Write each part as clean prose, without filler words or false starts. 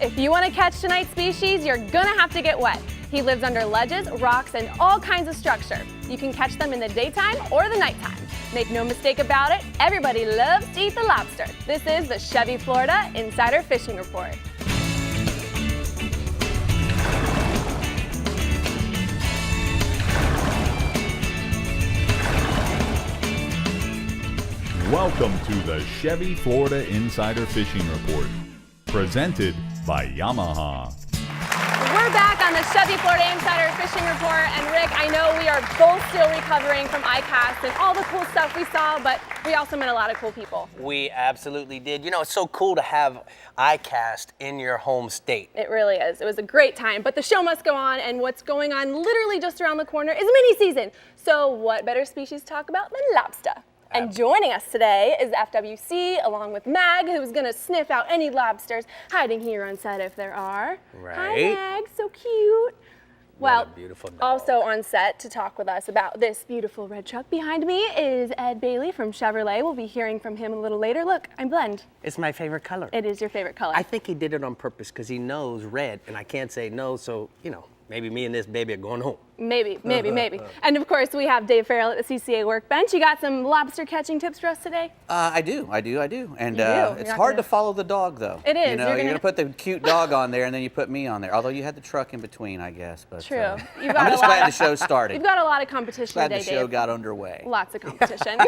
If you want to catch tonight's species, you're gonna have to get wet. He lives under ledges, rocks, and all kinds of structure. You can catch them in the daytime or the nighttime. Make no mistake about it, everybody loves to eat the lobster. This is the Chevy, Florida Insider Fishing Report. Welcome to the Chevy, Florida Insider Fishing Report, presented by Yamaha. We're back on the Chevy, Florida Insider Fishing Report, and Rick, I know we are both still recovering from ICAST and all the cool stuff we saw, but we also met a lot of cool people. We absolutely did. You know, it's so cool to have ICAST in your home state. It really is. It was a great time, but the show must go on, and what's going on literally just around the corner is mini season. So what better species to talk about than lobster? And joining us today is FWC, along with Mag, who's going to sniff out any lobsters hiding here on set if there are. Right. Hi, Mag. So cute. Well, What a beautiful dog. Also on set to talk with us about this beautiful red truck behind me is Ed Bailey from Chevrolet. We'll be hearing from him a little later. Look, I'm blend. It's my favorite color. It is your favorite color. I think he did it on purpose because he knows red, and I can't say no, so, you know, maybe me and this baby are going home. Maybe. And of course, we have Dave Farrell at the CCA workbench. You got some lobster catching tips for us today? I do. And You do. it's hard to follow the dog, though. It is. You know, you're gonna put the cute dog on there, and then you put me on there. Although you had the truck in between, I guess. But, True. I'm just glad the show started. You've got a lot of competition Glad today, the show Dave. got underway. Lots of competition.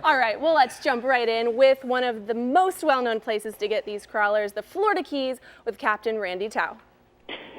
All right, well, let's jump right in with one of the most well-known places to get these crawlers, the Florida Keys, with Captain Randy Tao.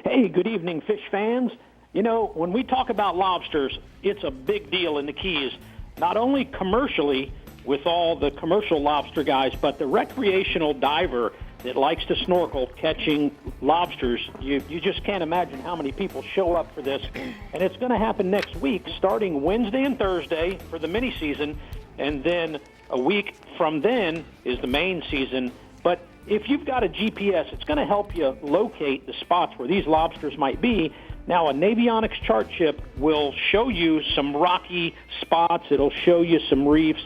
Hey, good evening, fish fans. You know, when we talk about lobsters, it's a big deal in the Keys, not only commercially with all the commercial lobster guys, but the recreational diver that likes to snorkel catching lobsters. You just can't imagine how many people show up for this. And it's going to happen next week, starting Wednesday and Thursday for the mini season, and then a week from then is the main season. But if you've got a GPS, it's going to help you locate the spots where these lobsters might be. Now, a Navionics chart chip will show you some rocky spots. It'll show you some reefs.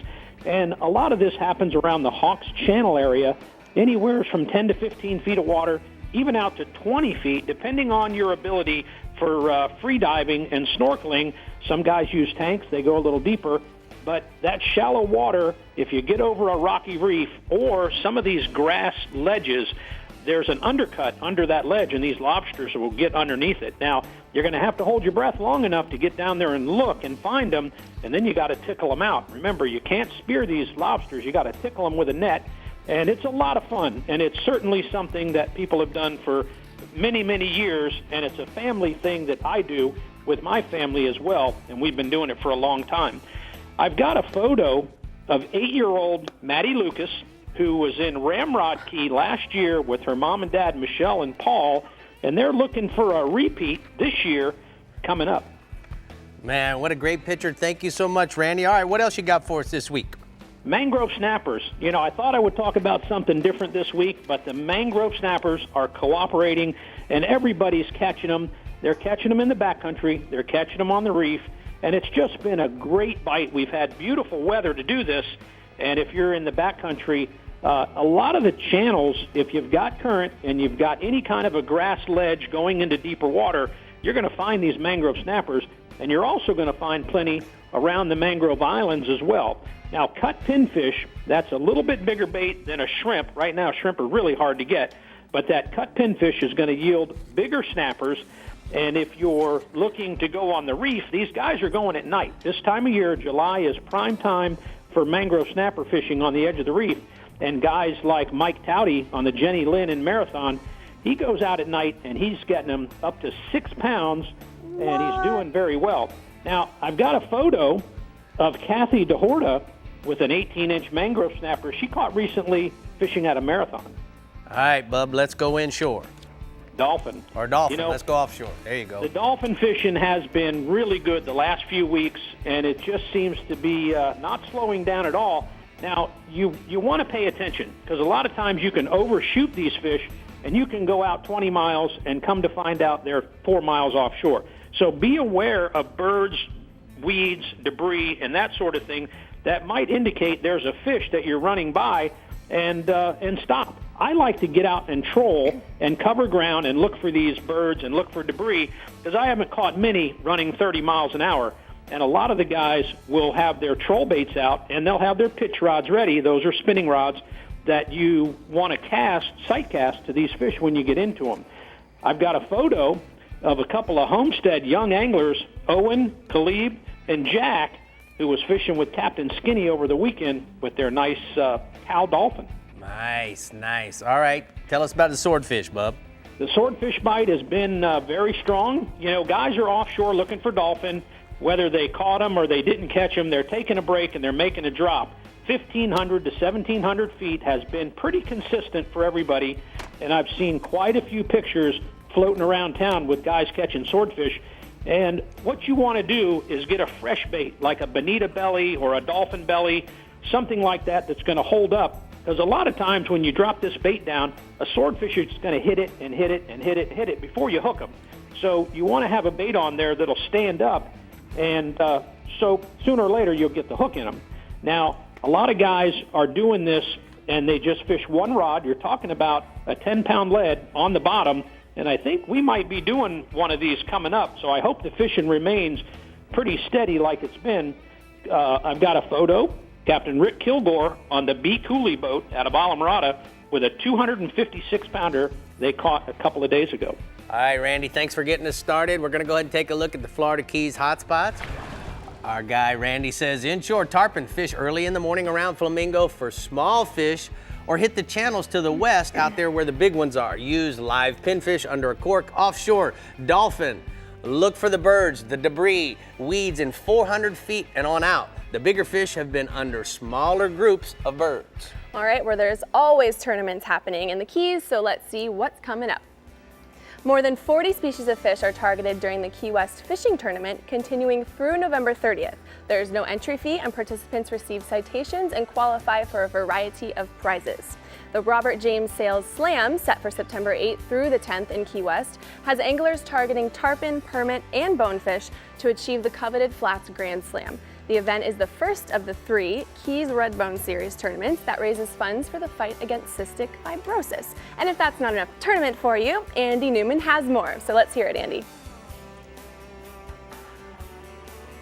And a lot of this happens around the Hawks Channel area, anywhere from 10 to 15 feet of water, even out to 20 feet, depending on your ability for free diving and snorkeling. Some guys use tanks. They go a little deeper. But that shallow water, if you get over a rocky reef or some of these grass ledges, there's an undercut under that ledge, and these lobsters will get underneath it. Now, you're going to have to hold your breath long enough to get down there and look and find them, and then you got to tickle them out. Remember, you can't spear these lobsters. You got to tickle them with a net, and it's a lot of fun, and it's certainly something that people have done for many, many years, and it's a family thing that I do with my family as well, and we've been doing it for a long time. I've got a photo of 8-year-old Maddie Lucas, who was in Ramrod Key last year with her mom and dad, Michelle and Paul, and they're looking for a repeat this year coming up. Man, what a great picture. Thank you so much, Randy. All right, what else you got for us this week? Mangrove Snappers. You know, I thought I would talk about something different this week, but the Mangrove Snappers are cooperating, and everybody's catching them. They're catching them in the backcountry. They're catching them on the reef, and it's just been a great bite. We've had beautiful weather to do this, and if you're in the backcountry, a lot of the channels, if you've got current and you've got any kind of a grass ledge going into deeper water, you're going to find these mangrove snappers, and you're also going to find plenty around the mangrove islands as well. Now, cut pinfish, that's a little bit bigger bait than a shrimp. Right now, shrimp are really hard to get, but that cut pinfish is going to yield bigger snappers. And if you're looking to go on the reef, these guys are going at night. This time of year, July, is prime time for mangrove snapper fishing on the edge of the reef. And guys like Mike Towdy on the Jenny Lynn and Marathon, he goes out at night and he's getting them up to 6 pounds, and he's doing very well. Now, I've got a photo of Kathy DeHorta with an 18-inch mangrove snapper she caught recently fishing at a marathon. All right, bub, let's go inshore. Dolphin. Or dolphin, You know, let's go offshore. There you go. The dolphin fishing has been really good the last few weeks, and it just seems to be not slowing down at all. Now, you want to pay attention, because a lot of times you can overshoot these fish, and you can go out 20 miles and come to find out they're 4 miles offshore. So be aware of birds, weeds, debris, and that sort of thing that might indicate there's a fish that you're running by, and stop. I like to get out and troll and cover ground and look for these birds and look for debris because I haven't caught many running 30 miles an hour. And a lot of the guys will have their troll baits out and they'll have their pitch rods ready. Those are spinning rods that you want to cast, sight cast to these fish when you get into them. I've got a photo of a couple of Homestead young anglers, Owen, Khalib, and Jack, who was fishing with Captain Skinny over the weekend with their nice cow dolphin. Nice, nice. All right, tell us about the swordfish, bub. The swordfish bite has been very strong. You know, guys are offshore looking for dolphin. Whether they caught them or they didn't catch them, they're taking a break and they're making a drop. 1,500 to 1,700 feet has been pretty consistent for everybody, and I've seen quite a few pictures floating around town with guys catching swordfish. And what you want to do is get a fresh bait, like a bonita belly or a dolphin belly, something like that that's going to hold up. Because a lot of times when you drop this bait down, a swordfish is going to hit it and hit it and hit it and hit it before you hook them. So you want to have a bait on there that'll stand up, and so sooner or later you'll get the hook in them. Now, a lot of guys are doing this and they just fish one rod. You're talking about a 10-pound lead on the bottom, and I think we might be doing one of these coming up. So I hope the fishing remains pretty steady like it's been. I've got a photo. Captain Rick Kilgore on the B. Cooley boat out of Alamorada with a 256-pounder they caught a couple of days ago. All right, Randy, thanks for getting us started. We're going to go ahead and take a look at the Florida Keys hotspots. Our guy Randy says inshore tarpon fish early in the morning around Flamingo for small fish, or hit the channels to the west out there where the big ones are. Use live pinfish under a cork offshore. Dolphin. Look for the birds, the debris, weeds in 400 feet and on out. The bigger fish have been under smaller groups of birds. All right, where there's always tournaments happening in the Keys, so let's see what's coming up. More than 40 species of fish are targeted during the Key West Fishing Tournament, continuing through November 30th. There's no entry fee, and participants receive citations and qualify for a variety of prizes. The Robert James Sales Slam, set for September 8th through the 10th in Key West, has anglers targeting tarpon, permit, and bonefish to achieve the coveted Flats Grand Slam. The event is the first of the 3 Keys Redbone Series tournaments that raises funds for the fight against cystic fibrosis. And if that's not enough tournament for you, Andy Newman has more. So let's hear it, Andy.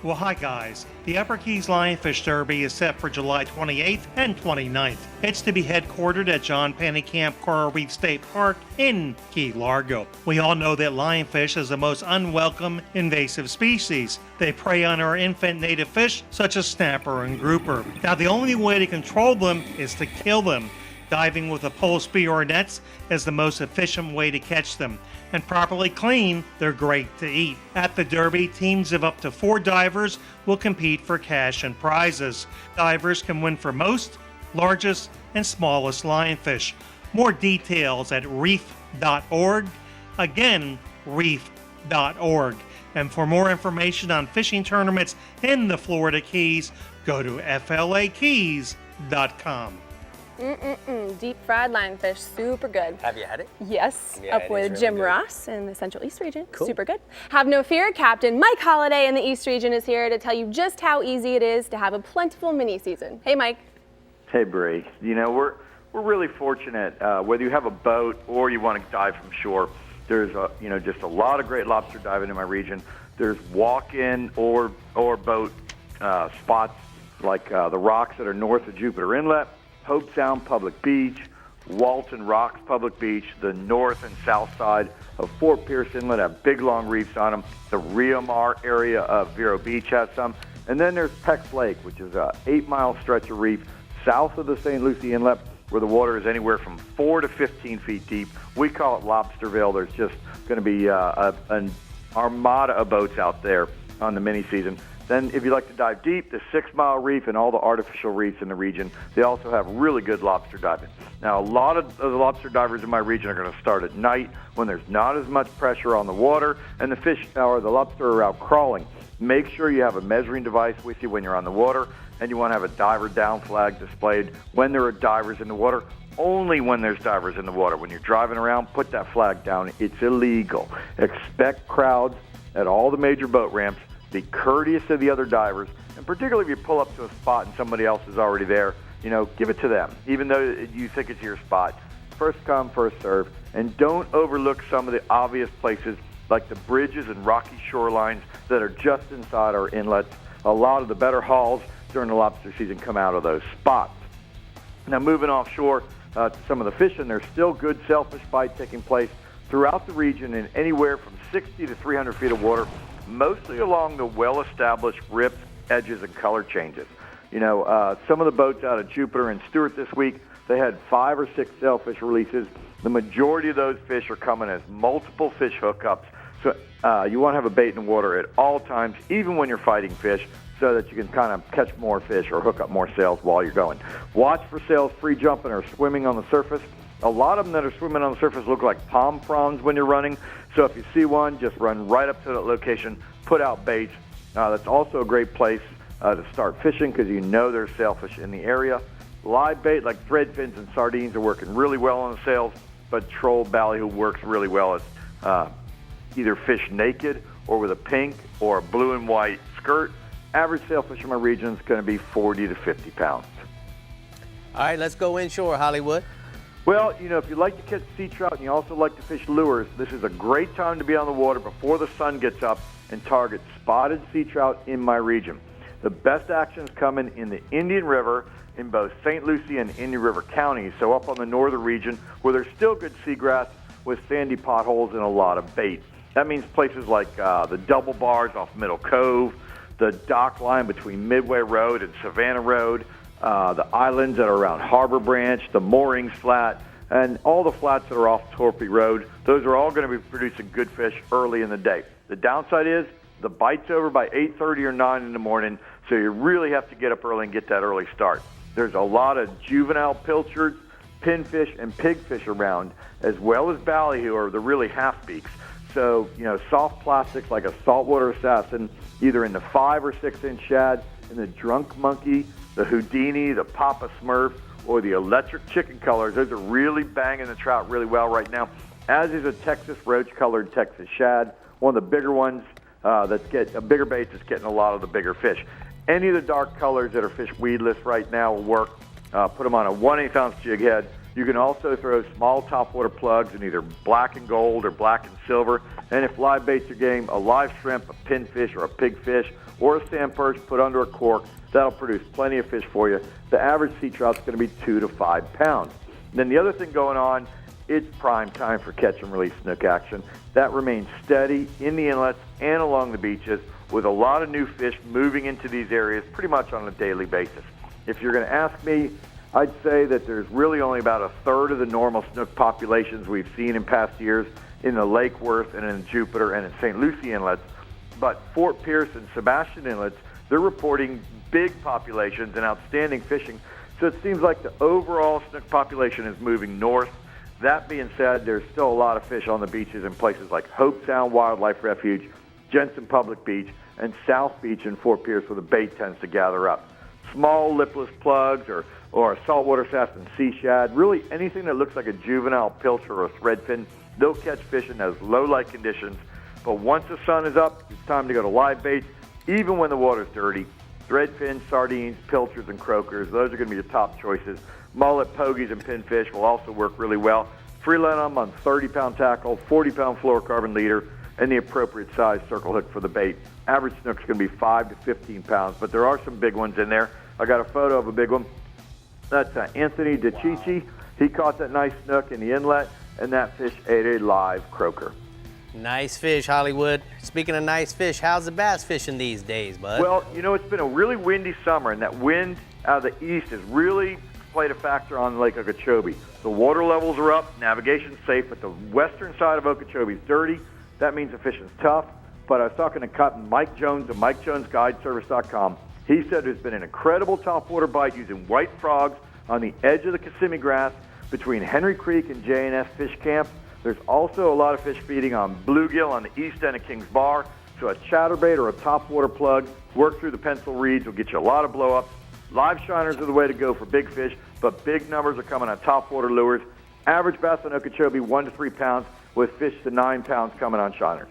Well, hi guys. The Upper Keys Lionfish Derby is set for July 28th and 29th. It's to be headquartered at John Pennekamp Coral Reef State Park in Key Largo. We all know that lionfish is the most unwelcome invasive species. They prey on our infant native fish such as snapper and grouper. Now, the only way to control them is to kill them. Diving with a pole spear or nets is the most efficient way to catch them. And properly clean, they're great to eat. At the Derby, teams of up to 4 divers will compete for cash and prizes. Divers can win for most, largest, and smallest lionfish. More details at reef.org. Again, reef.org. And for more information on fishing tournaments in the Florida Keys, go to flakeys.com. Deep fried lionfish, super good. Have you had it? Yes, Yeah, up it is with really Jim good. Ross in the Central East region. Cool. Super good. Have no fear, Captain Mike Holliday in the East region is here to tell you just how easy it is to have a plentiful mini season. Hey, Mike. Hey, Bree. You know, we're really fortunate. Whether you have a boat or you want to dive from shore, there's just a lot of great lobster diving in my region. There's walk-in or boat spots like the rocks that are north of Jupiter Inlet, Hope Sound Public Beach, Walton Rocks Public Beach, the north and south side of Fort Pierce Inlet have big long reefs on them. The Rio Mar area of Vero Beach has some. And then there's Peck's Lake, which is a 8-mile stretch of reef south of the St. Lucie Inlet, where the water is anywhere from 4 to 15 feet deep. We call it Lobsterville. There's just going to be an armada of boats out there on the mini season. Then if you like to dive deep, the 6-mile reef and all the artificial reefs in the region, they also have really good lobster diving. Now, a lot of the lobster divers in my region are going to start at night when there's not as much pressure on the water and the fish or the lobster are out crawling. Make sure you have a measuring device with you when you're on the water, and you want to have a diver down flag displayed when there are divers in the water. Only when there's divers in the water. When you're driving around, put that flag down. It's illegal. Expect crowds at all the major boat ramps. Be courteous to the other divers, and particularly if you pull up to a spot and somebody else is already there, give it to them. Even though you think it's your spot, first come, first serve, and don't overlook some of the obvious places like the bridges and rocky shorelines that are just inside our inlets. A lot of the better hauls during the lobster season come out of those spots. Now moving offshore to some of the fishing, there's still good sailfish bite taking place throughout the region in anywhere from 60 to 300 feet of water, mostly along the well-established rips, edges, and color changes. You know, some of the boats out of Jupiter and Stewart this week, they had 5 or 6 sailfish releases. The majority of those fish are coming as multiple fish hookups. So you want to have a bait in the water at all times, even when you're fighting fish, so that you can kind of catch more fish or hook up more sails while you're going. Watch for sails free jumping or swimming on the surface. A lot of them that are swimming on the surface look like palm fronds when you're running. So if you see one, just run right up to that location, put out baits. That's also a great place to start fishing because you know there's sailfish in the area. Live bait like thread fins and sardines are working really well on the sails, but troll ballyhoo works really well as either fish naked or with a pink or a blue and white skirt. Average sailfish in my region is going to be 40 to 50 pounds. All right, let's go inshore, Hollywood. Well, you know, if you like to catch sea trout and you also like to fish lures, this is a great time to be on the water before the sun gets up and target spotted sea trout in my region. The best action's coming in the Indian River in both St. Lucie and Indian River counties, so up on the northern region where there's still good seagrass with sandy potholes and a lot of bait. That means places like the double bars off Middle Cove, the dock line between Midway Road and Savannah Road, the islands that are around Harbor Branch, the moorings flat, and all the flats that are off Torpy Road. Those are all going to be producing good fish early in the day. The downside is the bite's over by 8:30 or 9 in the morning, so you really have to get up early and get that early start. There's a lot of juvenile pilchards, pinfish, and pigfish around, as well as ballyhoo, or the really half-beaks. So, you know, soft plastics like a saltwater assassin, either in the 5 or 6 inch shad, in the drunk monkey, the Houdini, the Papa Smurf, or the electric chicken colors. Those are really banging the trout really well right now, as is a Texas roach-colored Texas shad, one of the bigger ones a bigger bait that's getting a lot of the bigger fish. Any of the dark colors that are fish weedless right now will work. Put them on a 1/8 ounce jig head. You can also throw small topwater plugs in either black and gold or black and silver. And if live bait's your game, a live shrimp, a pinfish, or a pigfish, or a sand perch put under a cork, that'll produce plenty of fish for you. The average sea trout's going to be 2 to 5 pounds. And then the other thing going on, it's prime time for catch and release snook action. That remains steady in the inlets and along the beaches, with a lot of new fish moving into these areas pretty much on a daily basis. If you're going to ask me, I'd say that there's really only about a third of the normal snook populations we've seen in past years in the Lake Worth and in Jupiter and in St. Lucie inlets. But Fort Pierce and Sebastian inlets, they're reporting big populations and outstanding fishing. So it seems like the overall snook population is moving north. That being said, there's still a lot of fish on the beaches in places like Hope Sound Wildlife Refuge, Jensen Public Beach, and South Beach in Fort Pierce, where the bait tends to gather up. Small lipless plugs or a saltwater assassin sea shad, really anything that looks like a juvenile pilcher or a threadfin, they'll catch fish in those low light conditions. But once the sun is up, it's time to go to live baits, even when the water's dirty. Threadfin, sardines, pilchers, and croakers, those are going to be your top choices. Mullet, pogies, and pinfish will also work really well. Freeland them on 30-pound tackle, 40-pound fluorocarbon leader, and the appropriate size circle hook for the bait. Average snook's going to be 5 to 15 pounds, but there are some big ones in there. I got a photo of a big one. That's Anthony DeCicci. He caught that nice snook in the inlet, and that fish ate a live croaker. Nice fish, Hollywood. Speaking of nice fish, how's the bass fishing these days, bud? Well, you know, it's been a really windy summer, and that wind out of the east has really played a factor on Lake Okeechobee. The water levels are up, navigation's safe, but the western side of Okeechobee is dirty. That means the fishing's tough. But I was talking to Captain Mike Jones of MikeJonesGuideService.com. He said there's been an incredible topwater bite using white frogs on the edge of the Kissimmee grass between Henry Creek and J&S Fish Camp. There's also a lot of fish feeding on bluegill on the east end of Kings Bar. So a chatterbait or a topwater plug, work through the pencil reeds, will get you a lot of blow-ups. Live shiners are the way to go for big fish, but big numbers are coming on topwater lures. Average bass on Okeechobee, 1 to 3 pounds, with fish to 9 pounds coming on shiners.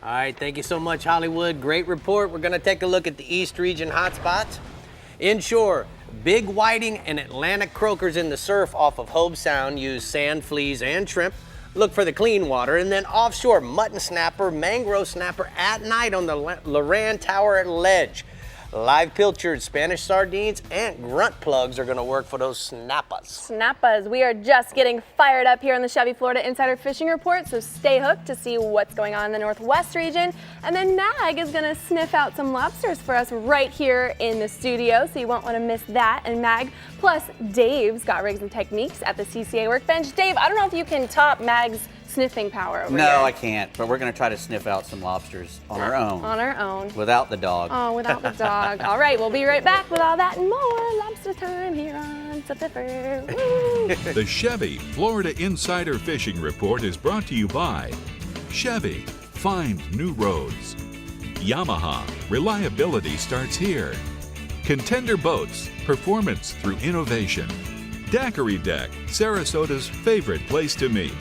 All right, thank you so much, Hollywood. Great report. We're going to take a look at the East Region hotspots. Inshore, Big whiting and Atlantic croakers in the surf off of Hobe Sound use sand, fleas, and shrimp. Look for the clean water. And then offshore, mutton snapper, mangrove snapper at night on the Loran Tower Ledge. Live pilchard Spanish sardines and grunt plugs are going to work for those snappers. Snappers. We are just getting fired up here on the Chevy Florida Insider Fishing Report, so stay hooked to see what's going on in the Northwest region. And then Mag is going to sniff out some lobsters for us right here in the studio, so you won't want to miss that. And Mag, plus Dave's got rigs and techniques at the CCA workbench. Dave, I don't know if you can top Mag's sniffing power over here. No, I can't, but we're going to try to sniff out some lobsters on our own. On our own. Without the dog. Oh, without the dog. All right, we'll be right back with all that and more lobster time here on Subwoofer. Woo! The Chevy Florida Insider Fishing Report is brought to you by Chevy, find new roads. Yamaha, reliability starts here. Contender Boats, performance through innovation. Daiquiri Deck, Sarasota's favorite place to meet.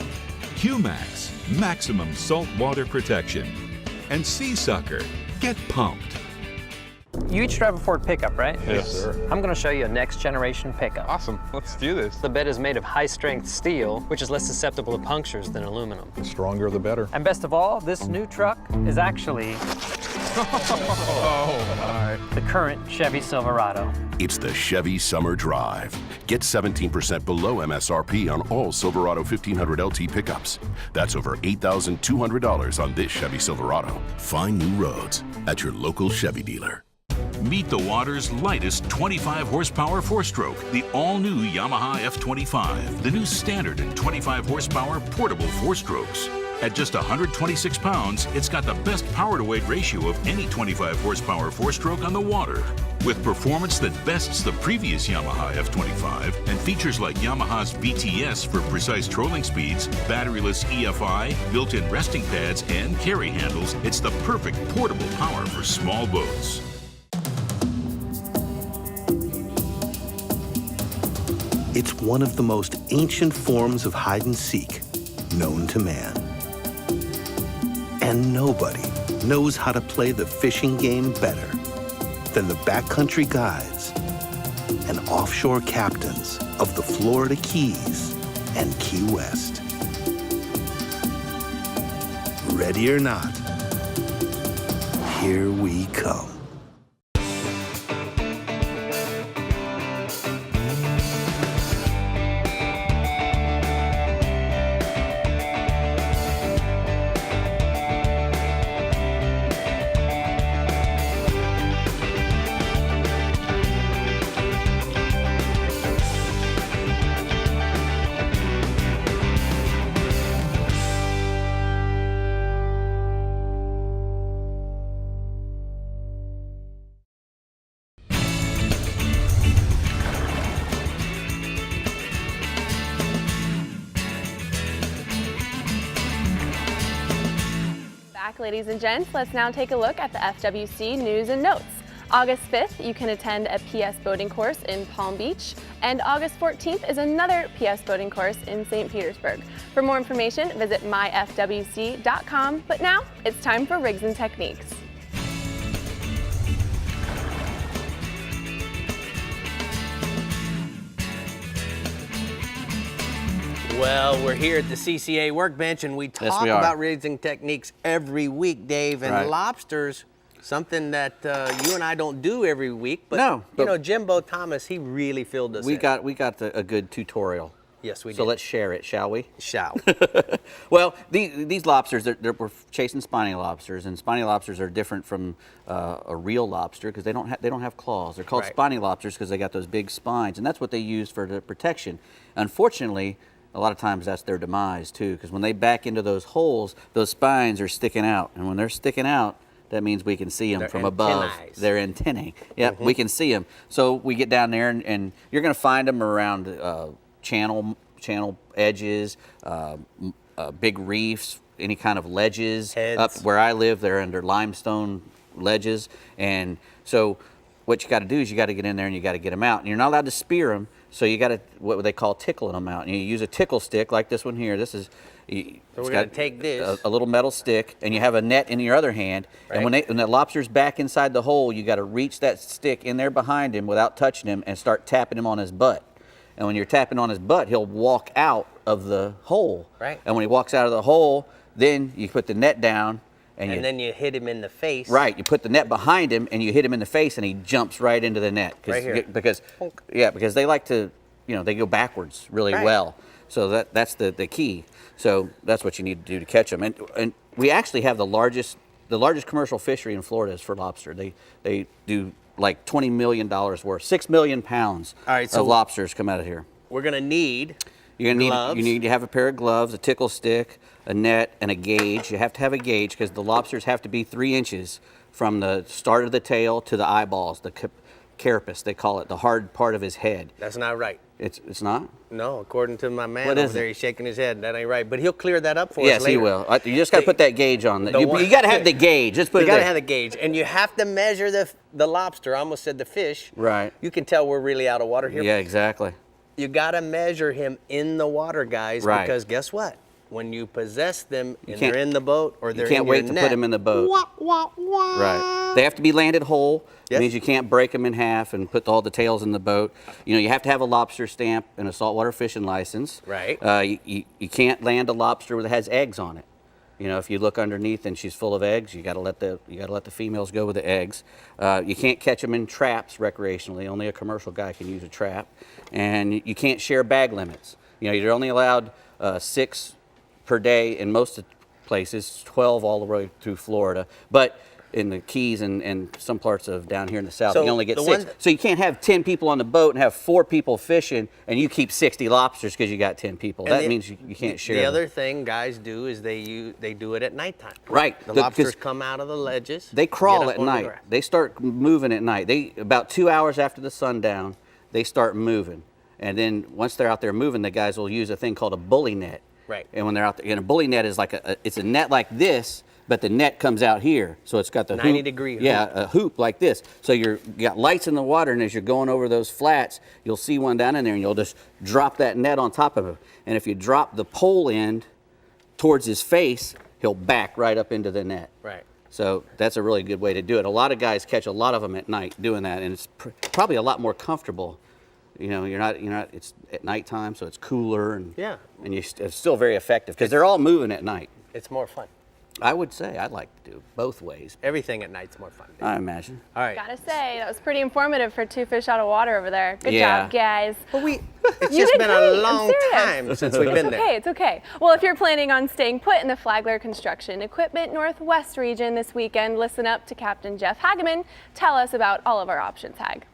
Q-Max, maximum saltwater protection. And Sea Sucker, get pumped. You each drive a Ford pickup, right? Yes, sir. I'm going to show you a next generation pickup. Awesome. Let's do this. The bed is made of high strength steel, which is less susceptible to punctures than aluminum. The stronger, the better. And best of all, this new truck is actually Oh, my. the current Chevy Silverado. It's the Chevy Summer Drive. Get 17% below MSRP on all Silverado 1500 LT pickups. That's over $8,200 on this Chevy Silverado. Find new roads at your local Chevy dealer. Meet the water's lightest 25 horsepower four-stroke, the all-new Yamaha F25, the new standard and 25 horsepower portable four-strokes. At just 126 pounds, it's got the best power-to-weight ratio of any 25 horsepower four-stroke on the water. With performance that bests the previous Yamaha F25 and features like Yamaha's BTS for precise trolling speeds, batteryless EFI, built-in resting pads, and carry handles, it's the perfect portable power for small boats. It's one of the most ancient forms of hide and seek known to man. And nobody knows how to play the fishing game better than the backcountry guides and offshore captains of the Florida Keys and Key West. Ready or not, here we come. Ladies and gents, let's now take a look at the FWC news and notes. August 5th, you can attend a PS boating course in Palm Beach, and August 14th is another PS boating course in St. Petersburg. For more information, visit myfwc.com, but now it's time for Rigs and Techniques. Well, we're here at the CCA workbench, and we talk about rigs and techniques every week, Dave. And lobsters, something that you and I don't do every week. But, you know, Jimbo Thomas, he really filled us in. We got a good tutorial. Yes, we did. So let's share it, shall we? Shall. Well, these lobsters, we're chasing spiny lobsters, and spiny lobsters are different from a real lobster because they don't have claws. They're called spiny lobsters because they got those big spines, and that's what they use for the protection. Unfortunately, a lot of times that's their demise too, because when they back into those holes, those spines are sticking out, and when they're sticking out, that means we can see them from above. They're antennae. Yep, we can see them. So we get down there, and you're going to find them around channel edges, big reefs, any kind of ledges. Up where I live, they're under limestone ledges, and so what you got to do is you got to get in there and you got to get them out. And you're not allowed to spear them, so you got to what they call tickling them out. And you use a tickle stick like this one here. This is. So we're going to take this. A little metal stick, and you have a net in your other hand. Right. And when the lobster's back inside the hole, you got to reach that stick in there behind him without touching him and start tapping him on his butt. And when you're tapping on his butt, he'll walk out of the hole. Right. And when he walks out of the hole, then you put the net down. And then you hit him in the face. Right. You put the net behind him, and you hit him in the face, and he jumps right into the net. Right here. Because they like to, they go backwards really well. So that's the key. So that's what you need to do to catch them. And we actually have the largest commercial fishery in Florida is for lobster. They do like $20 million worth. 6 million pounds of lobsters come out of here. We're gonna need gloves. You need to have a pair of gloves, a tickle stick, a net, and a gauge. You have to have a gauge because the lobsters have to be 3 inches from the start of the tail to the eyeballs, the carapace, they call it, the hard part of his head. That's not right. It's not? No, according to my man What over is there, it? he's shaking his head. That ain't right. But he'll clear that up for us Yes, later. he will. You just got to put that gauge on. You got to have the gauge. Let's put it You got to there. have the gauge. And you have to measure the lobster. I almost said the fish. Right. You can tell we're really out of water here. Yeah, exactly. You got to measure him in the water, guys. Right. Because guess what? When you possess them and they're in the boat or they're You can't in your wait to put them in the boat. Right. They have to be landed whole. Yes. It means you can't break them in half and put all the tails in the boat. You have to have a lobster stamp and a saltwater fishing license. Right. You can't land a lobster that has eggs on it. If you look underneath and she's full of eggs, you got to let the females go with the eggs. You can't catch them in traps recreationally. Only a commercial guy can use a trap. And you can't share bag limits. You're only allowed 6 per day in most places, 12 all the way through Florida. But in the Keys and some parts of down here in the South, So you only get the 6. So you can't have 10 people on the boat and have 4 people fishing and you keep 60 lobsters because you got 10 people. That means you can't share The them. other thing guys do is they do it at nighttime. Right. The lobsters come out of the ledges. They crawl get up at on the night. grass. They start moving at night. About 2 hours after the sundown, they start moving. And then once they're out there moving, the guys will use a thing called a bully net. Right. And when they're out there, and a bully net is like it's a net like this, but the net comes out here, so it's got the 90-degree hoop. Yeah, a hoop like this. So you got lights in the water, and as you're going over those flats, you'll see one down in there, and you'll just drop that net on top of it. And if you drop the pole end towards his face, he'll back right up into the net. Right. So that's a really good way to do it. A lot of guys catch a lot of them at night doing that, and it's probably a lot more comfortable. You're not. It's at nighttime, so it's cooler, and it's still very effective because they're all moving at night. It's more fun. I would say I'd like to do both ways. Everything at night's more fun. I imagine. All right. Gotta say, that was pretty informative for 2 fish out of water over there. Good Yeah. job, guys. Well, it's You just did been great. a I'm long serious. time since we've been there. It's okay. Well, if you're planning on staying put in the Flagler Construction Equipment Northwest region this weekend, listen up to Captain Jeff Hageman. Tell us about all of our options, Hag.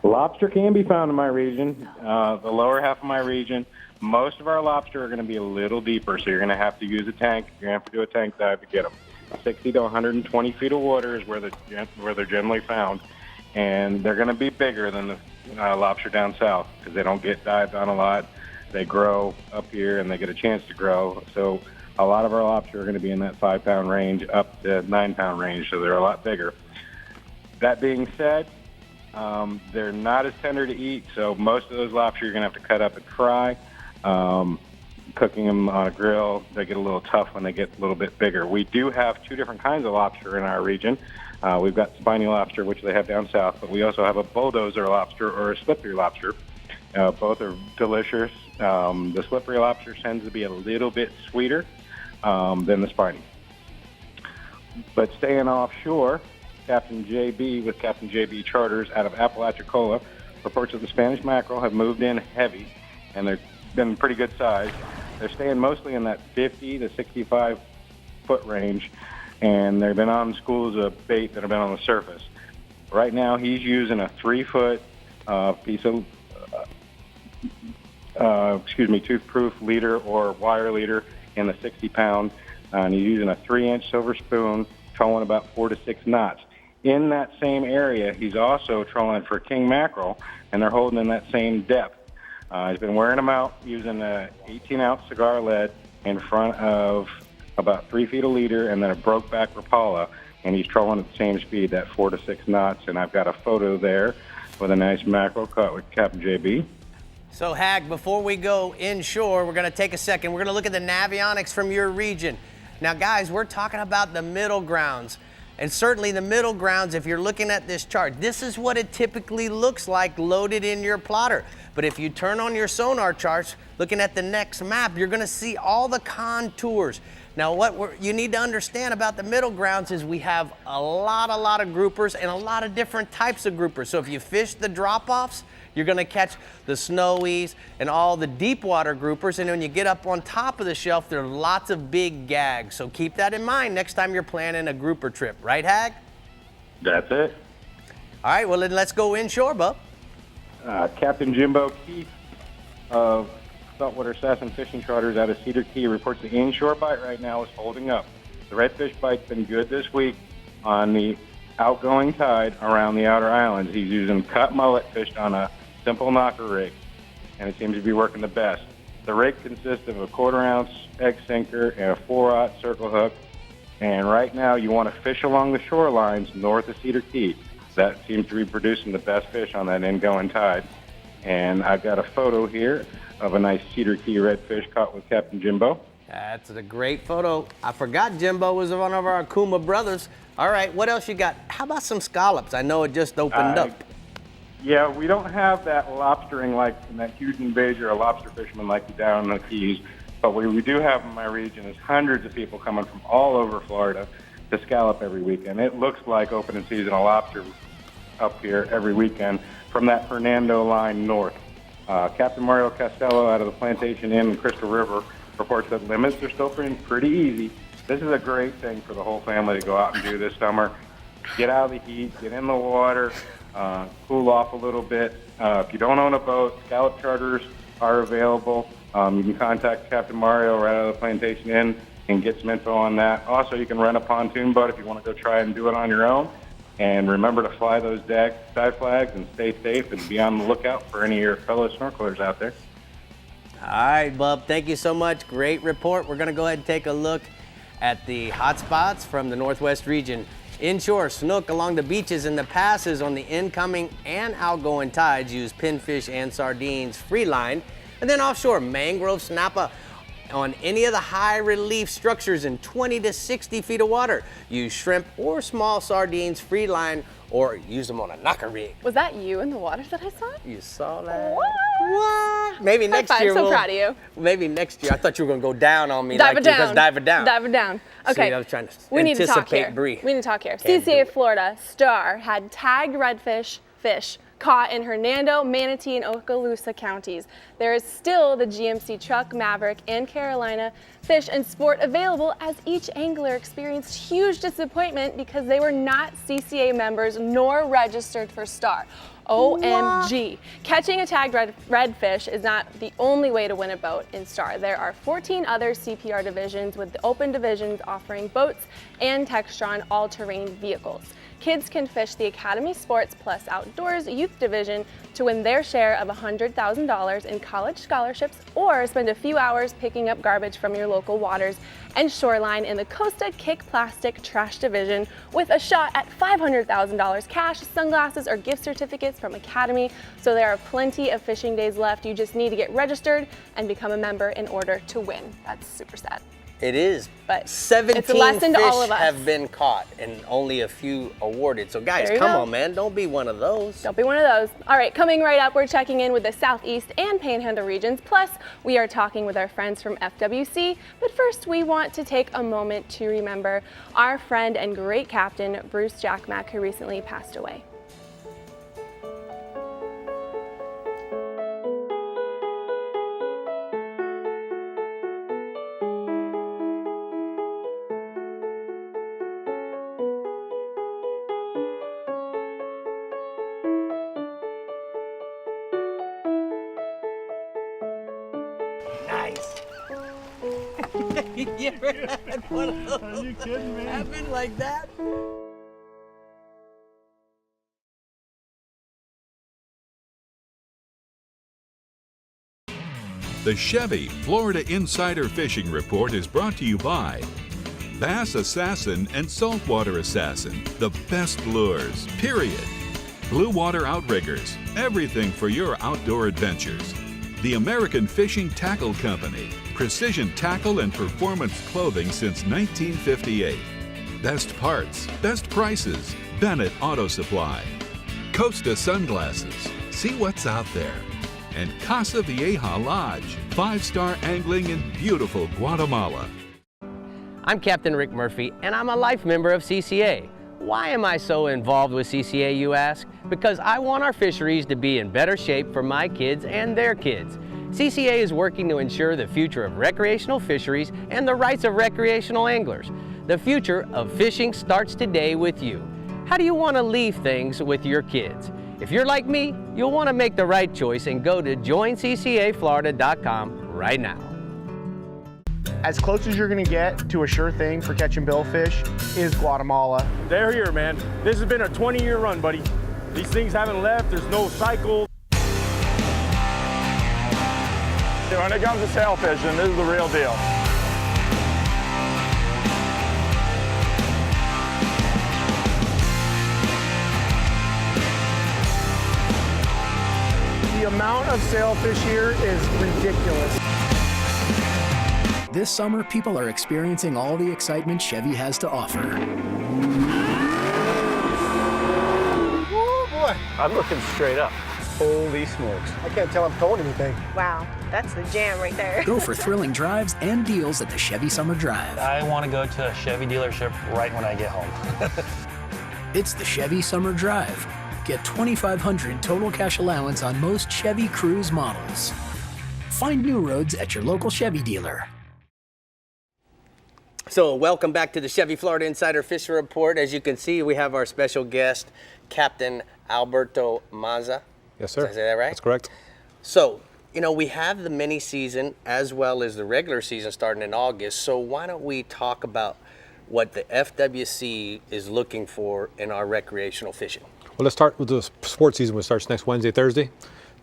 Lobster can be found in my region, the lower half of my region. Most of our lobster are going to be a little deeper, so you're going to have to use a tank. You're going to have to do a tank dive to get them. 60 to 120 feet of water is where they're generally found, and they're going to be bigger than the lobster down south because they don't get dived on a lot. They grow up here, and they get a chance to grow. So a lot of our lobster are going to be in that 5-pound range up to 9-pound range, so they're a lot bigger. That being said, they're not as tender to eat, so most of those lobster you're going to have to cut up and fry. Cooking them on a grill, they get a little tough when they get a little bit bigger. We do have 2 different kinds of lobster in our region. We've got spiny lobster, which they have down south, but we also have a bulldozer lobster or a slippery lobster. Both are delicious. The slippery lobster tends to be a little bit sweeter than the spiny. But staying offshore, Captain JB with Captain JB Charters out of Apalachicola reports that the Spanish mackerel have moved in heavy, and they've been pretty good size. They're staying mostly in that 50 to 65 foot range, and they've been on schools of bait that have been on the surface. Right now, he's using a 3-foot piece of, tooth-proof leader or wire leader in the 60-pound, and he's using a 3-inch silver spoon, trolling about 4 to 6 knots. In that same area, he's also trolling for king mackerel, and they're holding in that same depth. He's been wearing them out using an 18-ounce cigar lead in front of about 3 feet of leader and then a broke back Rapala, and he's trolling at the same speed, that 4 to 6 knots. And I've got a photo there with a nice mackerel caught with Captain JB. So, Hag, before we go inshore, we're going to take a second. We're going to look at the Navionics from your region. Now, guys, we're talking about the middle grounds. And certainly the middle grounds, if you're looking at this chart, this is what it typically looks like loaded in your plotter. But if you turn on your sonar charts, looking at the next map, you're going to see all the contours. Now, what you need to understand about the middle grounds is we have a lot of groupers and a lot of different types of groupers. So if you fish the drop-offs, you're going to catch the snowies and all the deep water groupers. And when you get up on top of the shelf, there are lots of big gags. So keep that in mind next time you're planning a grouper trip. Right, Hag? That's it. All right, well, then let's go inshore, bub. Captain Jimbo Keith of Saltwater Assassin Fishing Charters out of Cedar Key reports the inshore bite right now is holding up. The redfish bite's been good this week on the outgoing tide around the outer islands. He's using cut mullet fished on a simple knocker rig, and it seems to be working the best. The rig consists of a 1/4 ounce egg sinker and a 4/0 circle hook, and right now you want to fish along the shorelines north of Cedar Key. That seems to be producing the best fish on that ingoing tide. And I've got a photo here of a nice Cedar Key redfish caught with Captain Jimbo. That's a great photo. I forgot Jimbo was one of our Akuma brothers. All right, what else you got? How about some scallops? I know it just opened up. Yeah, we don't have that lobstering like that huge invasion or lobster fisherman like you down in the Keys, but what we do have in my region is hundreds of people coming from all over Florida to scallop every weekend. It looks like opening season of lobster up here every weekend from that Fernando line north. Captain Mario Castello out of the Plantation Inn in Crystal River reports that limits are still pretty easy. This is a great thing for the whole family to go out and do this summer. Get out of the heat, get in the water, cool off a little bit. If you don't own a boat, scallop charters are available. You can contact Captain Mario right out of the Plantation Inn and get some info on that. Also, you can rent a pontoon boat if you want to go try and do it on your own. And remember to fly those dive flags and stay safe and be on the lookout for any of your fellow snorkelers out there. All right, bub, thank you so much. Great report. We're going to go ahead and take a look at the hotspots from the Northwest region. Inshore, snook along the beaches and the passes on the incoming and outgoing tides use pinfish and sardines free line. And then offshore, mangrove snapper on any of the high relief structures in 20 to 60 feet of water. Use shrimp or small sardines free line or use them on a knocker rig. Was that you in the water that I saw? You saw that? What? Maybe next year. I'm so proud of you. Maybe next year. I thought you were going to go down on me. Dive it down. Dive it down. Dive it down. Okay. See, I was trying to we need to talk here. Bree. We need to talk here. Can't do CCA it. Florida Star had tagged redfish fish caught in Hernando, Manatee, and Okaloosa counties. There is still the GMC Truck, Maverick, and Carolina Fish and Sport available, as each angler experienced huge disappointment because they were not CCA members nor registered for Star. OMG. What? Catching a tagged redfish is not the only way to win a boat in Star. There are 14 other CPR divisions, with the open divisions offering boats and Textron all-terrain vehicles. Kids can fish the Academy Sports Plus Outdoors Youth Division to win their share of $100,000 in college scholarships, or spend a few hours picking up garbage from your local waters and shoreline in the Costa Kick Plastic Trash Division, with a shot at $500,000 cash, sunglasses, or gift certificates from Academy. So there are plenty of fishing days left. You just need to get registered and become a member in order to win. That's super sad. It is, but 17 it's a lesson fish to all of us. have been caught and only a few awarded. So guys, come on, man, don't be one of those. Don't be one of those. All right, coming right up, we're checking in with the Southeast and Panhandle regions. Plus, we are talking with our friends from FWC. But first, we want to take a moment to remember our friend and great captain, Bruce Jack Mack, who recently passed away. You ever had one of those? Are you kidding me? Happen like that? The Chevy Florida Insider Fishing Report is brought to you by Bass Assassin and Saltwater Assassin, the best lures, period. Blue Water Outriggers, everything for your outdoor adventures. The American Fishing Tackle Company, precision tackle and performance clothing since 1958. Best parts, best prices, Bennett Auto Supply. Costa Sunglasses, see what's out there. And Casa Vieja Lodge, 5-star angling in beautiful Guatemala. I'm Captain Rick Murphy, and I'm a life member of CCA. Why am I so involved with CCA, you ask? Because I want our fisheries to be in better shape for my kids and their kids. CCA is working to ensure the future of recreational fisheries and the rights of recreational anglers. The future of fishing starts today with you. How do you want to leave things with your kids? If you're like me, you'll want to make the right choice and go to joinccaflorida.com right now. As close as you're going to get to a sure thing for catching billfish is Guatemala. They're here, man. This has been a 20-year run, buddy. These things haven't left. There's no cycle. When it comes to sail fishing, this is the real deal. The amount of sailfish here is ridiculous. This summer, people are experiencing all the excitement Chevy has to offer. Oh boy. I'm looking straight up. Holy smokes. I can't tell I'm towing anything. Wow, that's the jam right there. Go for thrilling drives and deals at the Chevy Summer Drive. I want to go to a Chevy dealership right when I get home. It's the Chevy Summer Drive. Get $2,500 total cash allowance on most Chevy Cruze models. Find new roads at your local Chevy dealer. So welcome back to the Chevy Florida Insider Fishing Report. As you can see, we have our special guest, Captain Alberto Mazza. Yes, sir. Did I say that right? That's correct. So, you know, we have the mini season as well as the regular season starting in August. So why don't we talk about what the FWC is looking for in our recreational fishing? Well, let's start with the sports season, which starts next Wednesday, Thursday.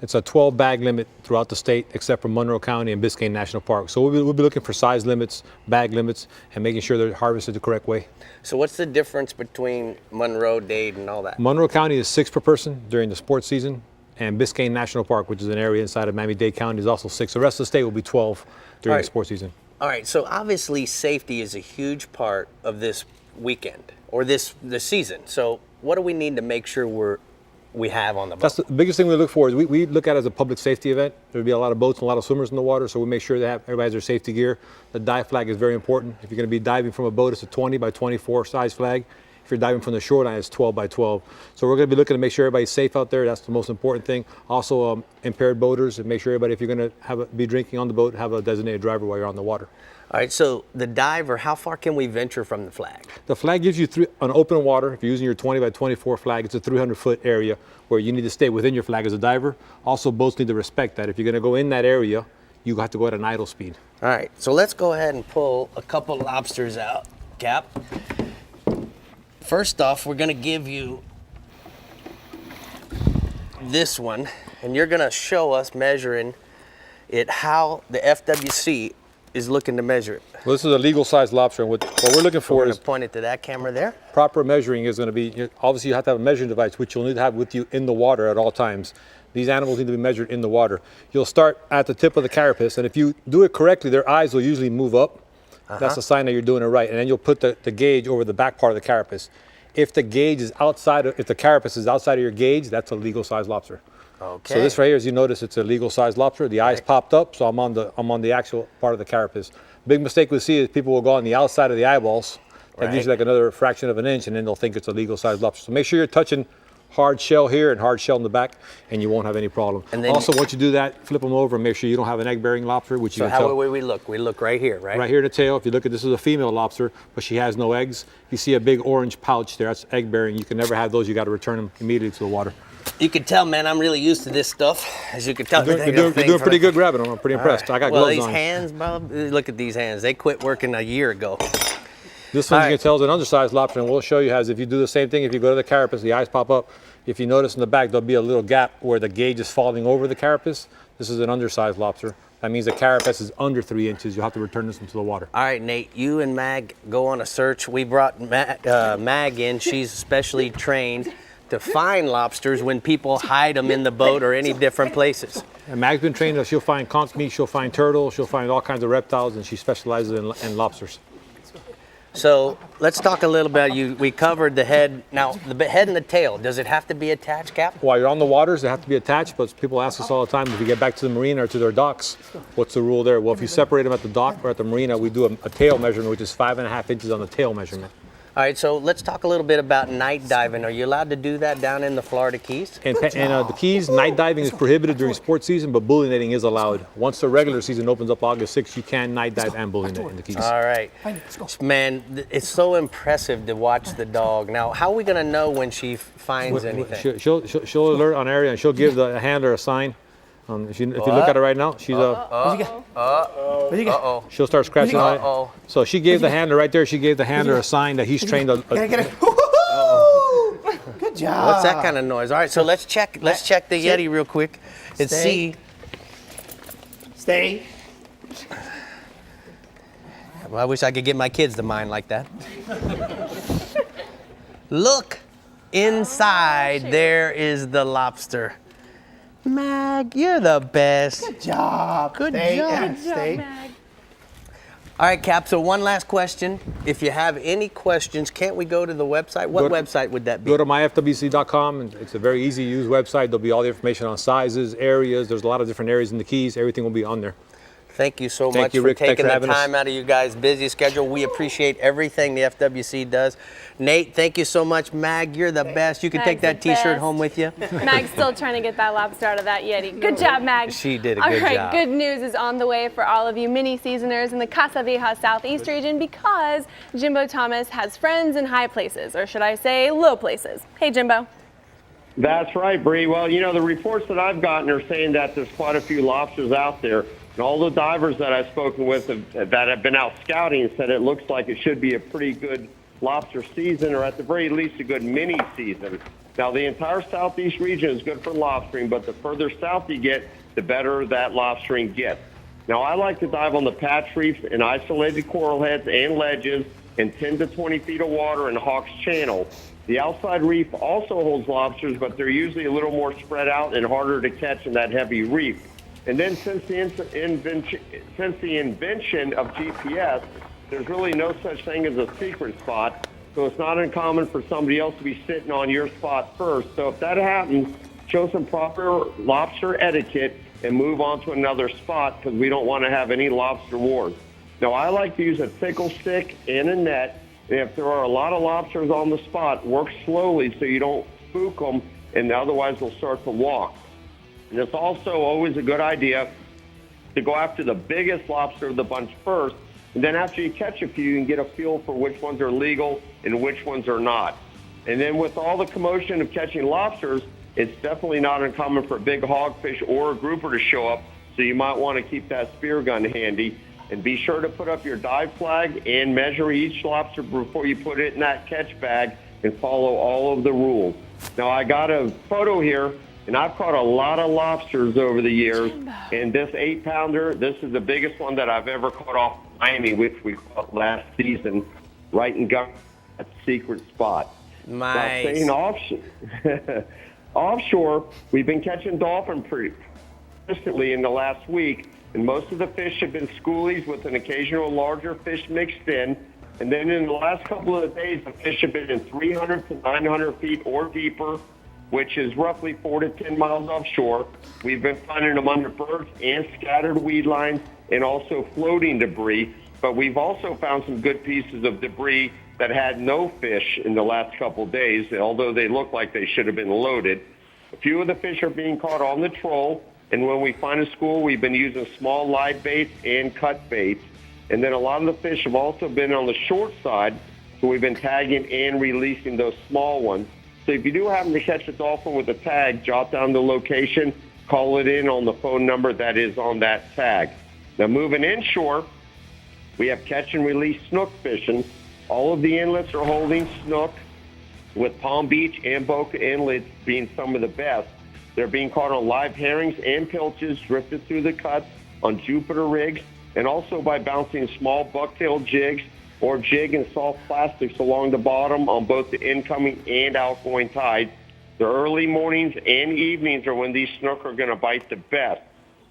It's a 12 bag limit throughout the state, except for Monroe County and Biscayne National Park. So we'll be looking for size limits, bag limits, and making sure they're harvested the correct way. So what's the difference between Monroe, Dade, and all that? Monroe County is 6 per person during the sports season, and Biscayne National Park, which is an area inside of Miami-Dade County, is also 6. The rest of the state will be 12 during the sports season. All right, so obviously safety is a huge part of this weekend, or this season. So what do we need to make sure we have on the boat? That's the biggest thing we look for. Is we look at it as a public safety event. There'll be a lot of boats and a lot of swimmers in the water, so we make sure that everybody has their safety gear. The dive flag is very important. If you're going to be diving from a boat, it's a 20 by 24 size flag. If you're diving from the shoreline, it's 12 by 12. So we're going to be looking to make sure everybody's safe out there. That's the most important thing. Also, impaired boaters, and make sure everybody, if you're going to be drinking on the boat, have a designated driver while you're on the water. All right, so the diver, how far can we venture from the flag? The flag gives you on open water. If you're using your 20 by 24 flag, it's a 300-foot area where you need to stay within your flag as a diver. Also, boats need to respect that. If you're going to go in that area, you have to go at an idle speed. All right, so let's go ahead and pull a couple lobsters out, Cap. First off, we're going to give you this one, and you're going to show us measuring it how the FWC is looking to measure it. Well, this is a legal size lobster, and what we're looking for is point it to that camera there. Proper measuring is going to be, obviously you have to have a measuring device, which you'll need to have with you in the water at all times. These animals need to be measured in the water. You'll start at the tip of the carapace, and if you do it correctly, their eyes will usually move up. That's a sign that you're doing it right. And then you'll put the gauge over the back part of the carapace. If the gauge is if the carapace is outside of your gauge, that's a legal size lobster. Okay. So this right here, as you notice, it's a legal size lobster. The eyes popped up, so I'm on the actual part of the carapace. Big mistake we see is people will go on the outside of the eyeballs. That gives you like another fraction of an inch, and then they'll think it's a legal size lobster. So make sure you're touching hard shell here and hard shell in the back, and you won't have any problem. And then also, once you do that, flip them over and make sure you don't have an egg-bearing lobster, which you can tell. So how will we look? We look right here, right? Right here in the tail. If you look at this is a female lobster, but she has no eggs. You see a big orange pouch there. That's egg-bearing. You can never have those. You got to return them immediately to the water. You can tell, man, I'm really used to this stuff. As you can tell, you're doing pretty good grabbing them. I'm pretty impressed. I got gloves on. Well, these hands, Bob, look at these hands. They quit working a year ago. This one you can tell is an undersized lobster, and we'll show you as if you do the same thing. If you go to the carapace, the eyes pop up. If you notice in the back, there'll be a little gap where the gauge is falling over the carapace. This is an undersized lobster. That means the carapace is under 3 inches. You'll have to return this into the water. All right, Nate, you and Mag go on a search. We brought Mag in. She's specially trained to find lobsters when people hide them in the boat or any different places. And Mag's been trained that she'll find conch meat, she'll find turtle, she'll find all kinds of reptiles, and she specializes in lobsters. So let's talk a little about you. We covered the head. Now, the head and the tail, does it have to be attached, Cap? While you're on the waters, they have to be attached, but people ask us all the time, if you get back to the marina or to their docks, what's the rule there? Well, if you separate them at the dock or at the marina, we do a tail measurement, which is 5.5 inches on the tail measurement. All right, so let's talk a little bit about night diving. Are you allowed to do that down in the Florida Keys? And the Keys, night diving is prohibited during sports season, but bull netting is allowed. Once the regular season opens up August 6th, you can night dive and bull net in the Keys. All right. Man, it's so impressive to watch the dog. Now, how are we going to know when she finds anything? She'll alert on area, and she'll give the handler a sign. If you look at her right now, she's she'll start scratching on it. So she gave the handler right there. She gave the handler a sign that he's trained. Get it. Good job. What's that kind of noise? All right, so let's check the Yeti real quick and see. Stay. Well, I wish I could get my kids to mind like that. Look inside. There is the lobster. Mag, you're the best. Good job. Good Stay. job. Yeah, stay. Mag. All right, Cap, so one last question. If you have any questions, can't we go to the website? What website would that be? Go to myfwc.com, and it's a very easy to use website. There'll be all the information on sizes, areas. There's a lot of different areas in the Keys. Everything will be on there. Thank you so much Thank you, for Rick. Thanks taking for the having us. time out of you guys' busy schedule. We appreciate everything the FWC does. Nate, thank you so much. Mag, you're the best. You can Mag's take that the t-shirt best. home with you. Mag's still trying to get that lobster out of that Yeti. Good job, Mag. She did a All good right, job. good news is on the way for all of you mini seasoners in the Casa Vieja Southeast region because Jimbo Thomas has friends in high places, or should I say low places. Hey, Jimbo. That's right, Bree. Well, you know, the reports that I've gotten are saying that there's quite a few lobsters out there. And all the divers that I've spoken with that have been out scouting said it looks like it should be a pretty good lobster season, or at the very least a good mini season. Now, the entire southeast region is good for lobstering, but the further south you get, the better that lobstering gets. Now, I like to dive on the patch reefs and isolated coral heads and ledges in 10 to 20 feet of water in Hawks Channel. The outside reef also holds lobsters, but they're usually a little more spread out and harder to catch in that heavy reef. And then since the invention of GPS, there's really no such thing as a secret spot. So it's not uncommon for somebody else to be sitting on your spot first. So if that happens, show some proper lobster etiquette and move on to another spot, because we don't want to have any lobster wars. Now, I like to use a tickle stick and a net. And if there are a lot of lobsters on the spot, work slowly so you don't spook them, and otherwise they'll start to walk. And it's also always a good idea to go after the biggest lobster of the bunch first, and then after you catch a few, you can get a feel for which ones are legal and which ones are not. And then with all the commotion of catching lobsters, it's definitely not uncommon for a big hogfish or a grouper to show up, so you might want to keep that spear gun handy. And be sure to put up your dive flag and measure each lobster before you put it in that catch bag, and follow all of the rules. Now, I got a photo here, and I've caught a lot of lobsters over the years. And this 8-pounder, this is the biggest one that I've ever caught off Miami, which we caught last season, right in that secret spot. Nice. Now, staying offshore, we've been catching dolphin pretty consistently in the last week. And most of the fish have been schoolies with an occasional larger fish mixed in. And then in the last couple of days, the fish have been in 300 to 900 feet or deeper, which is roughly 4 to 10 miles offshore. We've been finding them under bergs and scattered weed lines, and also floating debris. But we've also found some good pieces of debris that had no fish in the last couple of days, although they look like they should have been loaded. A few of the fish are being caught on the troll. And when we find a school, we've been using small live baits and cut baits. And then a lot of the fish have also been on the short side, so we've been tagging and releasing those small ones. So if you do happen to catch a dolphin with a tag, jot down the location, call it in on the phone number that is on that tag. Now, moving inshore, we have catch and release snook fishing. All of the inlets are holding snook, with Palm Beach and Boca Inlet being some of the best. They're being caught on live herrings and pilchards drifted through the cuts on Jupiter rigs, and also by bouncing small bucktail jigs or jig and soft plastics along the bottom on both the incoming and outgoing tide. The early mornings and evenings are when these snook are going to bite the best.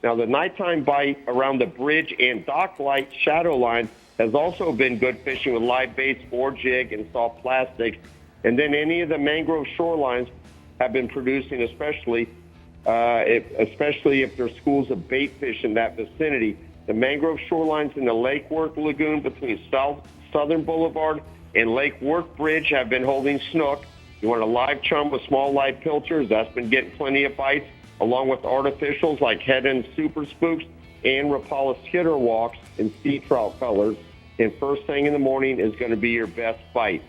Now, the nighttime bite around the bridge and dock light shadow line has also been good fishing with live baits or jig and soft plastic. And then any of the mangrove shorelines have been producing, especially if there's schools of bait fish in that vicinity. The mangrove shorelines in the Lake Worth Lagoon between Southern Boulevard and Lake Worth Bridge have been holding snook. You want a live chum with small live pilchers, that's been getting plenty of bites, along with artificials like head and super spooks and Rapala skitter walks in sea trout colors. And first thing in the morning is going to be your best bite.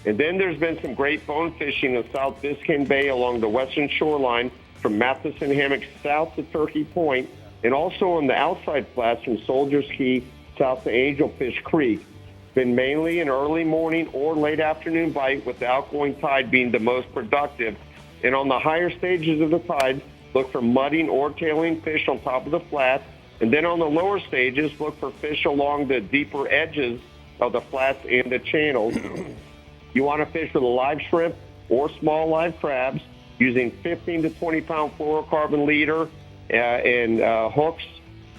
And then there's been some great bone fishing in South Biscayne Bay along the western shoreline from Matheson Hammock south to Turkey Point, and also on the outside flats from Soldiers Key south to Angelfish Creek. Been mainly an early morning or late afternoon bite, with the outgoing tide being the most productive. And on the higher stages of the tide, look for mudding or tailing fish on top of the flats. And then on the lower stages, look for fish along the deeper edges of the flats and the channels. You want to fish with a live shrimp or small live crabs using 15 to 20 pound fluorocarbon leader and hooks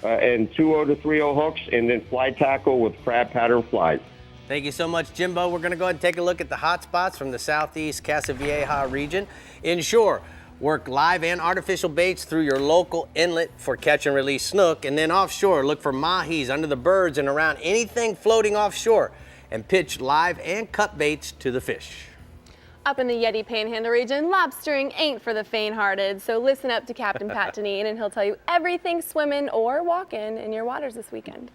and 2.0 to 3.0 hooks, and then fly tackle with crab pattern flies. Thank you so much, Jimbo. We're going to go ahead and take a look at the hot spots from the southeast Casa Vieja region. Inshore, work live and artificial baits through your local inlet for catch and release snook. And then offshore, look for mahis under the birds and around anything floating offshore, and pitch live and cut baits to the fish. Up in the Yeti Panhandle region, lobstering ain't for the faint-hearted, so listen up to Captain Pat Deneen, and he'll tell you everything swimming or walking in your waters this weekend.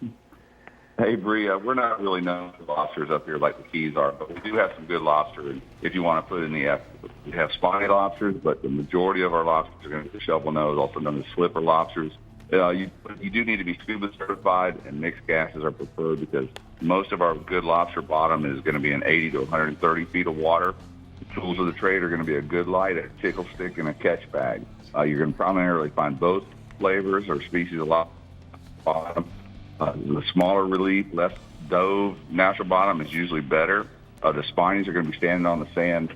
Hey, Bree, we're not really known for lobsters up here like the Keys are, but we do have some good lobster. And if you want to put in the F, we have spiny lobsters, but the majority of our lobsters are going to be shovel nose, also known as slipper lobsters. You do need to be scuba certified, and mixed gases are preferred because most of our good lobster bottom is going to be in 80 to 130 feet of water. The tools of the trade are going to be a good light, a tickle stick, and a catch bag. You're going to primarily find both flavors or species of lobster bottom. The smaller relief, less dove, natural bottom is usually better. The spinies are going to be standing on the sand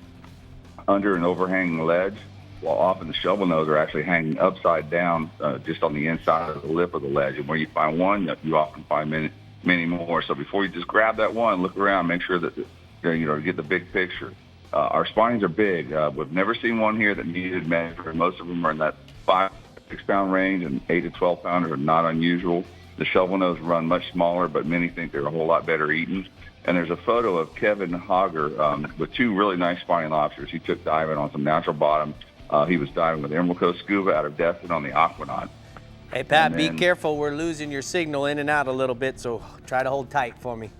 under an overhanging ledge, while often the shovel nose are actually hanging upside down just on the inside of the lip of the ledge. And where you find one, you often find many more. So before you just grab that one, look around, make sure that get the big picture. Our spinies are big. We've never seen one here that needed measuring. Most of them are in that 5 to 6 pound range, and 8 to 12 pounders are not unusual. The shovel nose run much smaller, but many think they're a whole lot better eaten. And there's a photo of Kevin Hogger with 2 really nice spiny lobsters. He took diving on some natural bottom. He was diving with Emerald Coast Scuba out of Destin on the Aquanaut. Hey, Pat, be careful. We're losing your signal in and out a little bit, so try to hold tight for me.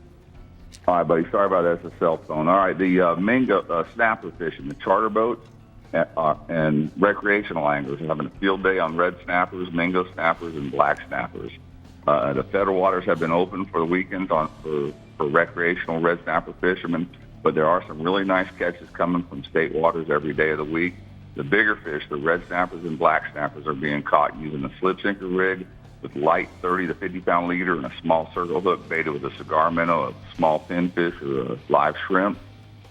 All right, buddy. Sorry about that. It's a cell phone. All right, the Mangrove Snapper fishing, the charter boats and recreational anglers are having a field day on red snappers, mango snappers, and black snappers. The federal waters have been open for the weekends for recreational red snapper fishermen, but there are some really nice catches coming from state waters every day of the week. The bigger fish, the red snappers and black snappers, are being caught using a slip sinker rig with light 30 to 50 pound leader and a small circle hook baited with a cigar minnow, a small pinfish, or a live shrimp.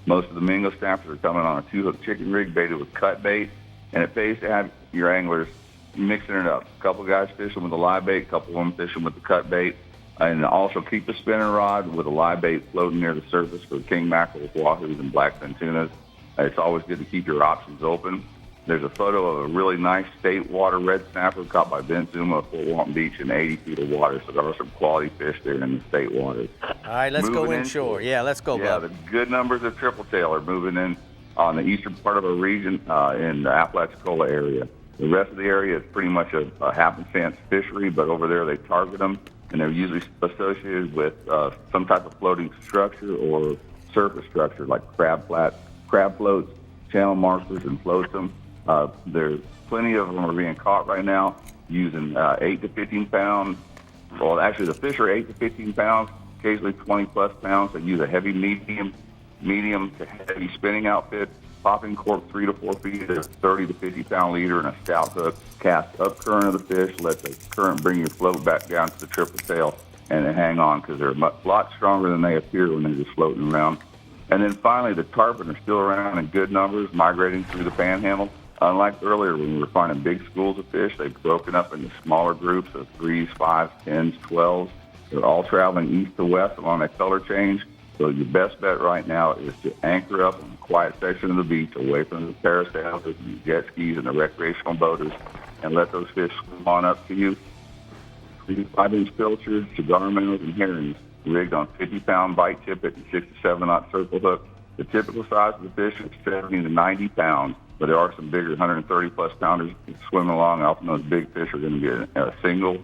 Most of the mango snappers are coming on a 2-hook chicken rig baited with cut bait, and it pays to have your anglers mixing it up. A couple guys fishing with a live bait, a couple of them fishing with the cut bait, and also keep a spinning rod with a live bait floating near the surface for king mackerel, wahoos, and blackfin tunas. It's always good to keep your options open. There's a photo of a really nice state water red snapper caught by Ben Zuma at Fort Walton Beach in 80 feet of water, so there are some quality fish there in the state waters. All right, let's go inshore. Yeah, let's go, Yeah, bud. the good numbers of triple tail are moving in on the eastern part of our region in the Apalachicola area. The rest of the area is pretty much a happenstance fishery, but over there they target them, and they're usually associated with some type of floating structure or surface structure like crab floats, channel markers, and flotsam. There's plenty of them are being caught right now using 8 to 15 pound. Well, actually, the fish are 8 to 15 pounds, occasionally 20 plus pounds. They use a heavy medium to heavy spinning outfit, popping cork 3 to 4 feet at a 30 to 50 pound leader and a stout hook. Cast up current of the fish, let the current bring your float back down to the triple tail, and then hang on because they're a lot stronger than they appear when they're just floating around. And then finally, the tarpon are still around in good numbers, migrating through the Panhandle. Unlike earlier when we were finding big schools of fish, they've broken up into smaller groups of 3s, 5s, 10s, 12s. They're all traveling east to west along that color change. So your best bet right now is to anchor up on the quiet section of the beach away from the parasails and the jet skis and the recreational boaters and let those fish swim on up to you. 3 to 5-inch pilchards, cigar minnows, and herrings rigged on 50-pound bite tippet and 6 to 7-knot circle hook. The typical size of the fish is 70 to 90 pounds, but there are some bigger 130-plus pounders swimming along. Often those big fish are going to be a single.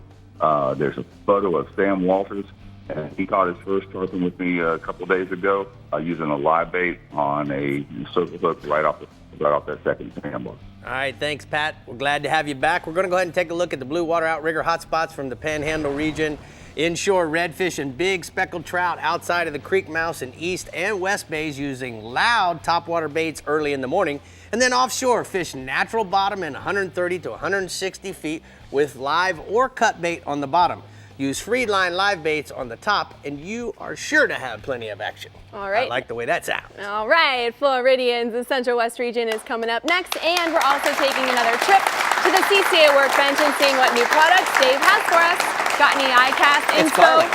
There's a photo of Sam Walters, and he caught his first tarpon with me a couple days ago using a live bait on a circle hook right off that second sandbar. All right, thanks, Pat. We're glad to have you back. We're going to go ahead and take a look at the blue water outrigger hotspots from the Panhandle region. Inshore redfish and big speckled trout outside of the creek mouse in east and west bays using loud topwater baits early in the morning. And then offshore, fish natural bottom in 130 to 160 feet with live or cut bait on the bottom. Use free line live baits on the top, and you are sure to have plenty of action. All right. I like the way that sounds. All right, Floridians, the Central West region is coming up next, and we're also taking another trip to the CCA workbench and seeing what new products Dave has for us. Got any ICAST info?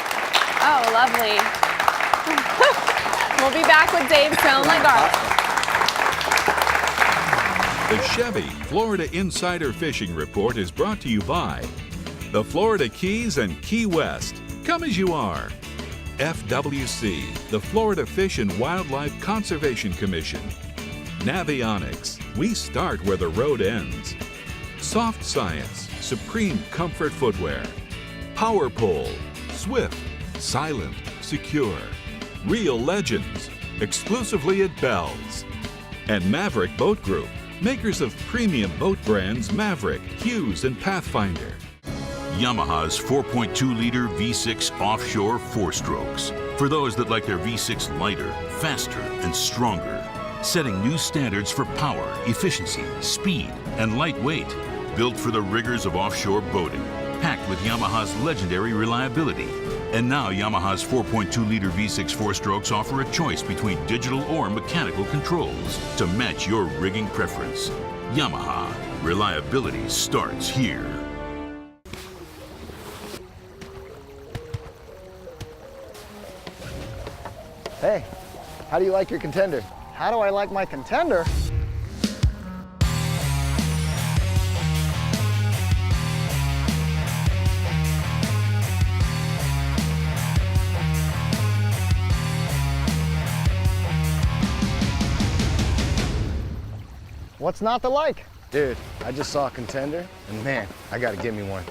Oh, lovely. We'll be back with Dave smelling like garlic. The Chevy Florida Insider Fishing Report is brought to you by the Florida Keys and Key West. Come as you are. FWC, the Florida Fish and Wildlife Conservation Commission. Navionics, we start where the road ends. Soft Science, supreme comfort footwear. Power Pole, swift, silent, secure. Real legends, exclusively at Bell's. And Maverick Boat Group, makers of premium boat brands Maverick, Hughes, and Pathfinder. Yamaha's 4.2-liter V6 offshore 4-strokes. For those that like their V6 lighter, faster, and stronger. Setting new standards for power, efficiency, speed, and lightweight. Built for the rigors of offshore boating. Packed with Yamaha's legendary reliability. And now Yamaha's 4.2-liter V6 4-strokes offer a choice between digital or mechanical controls to match your rigging preference. Yamaha. Reliability starts here. Hey, how do you like your contender? How do I like my contender? What's not to like? Dude, I just saw a contender, and man, I gotta give me one.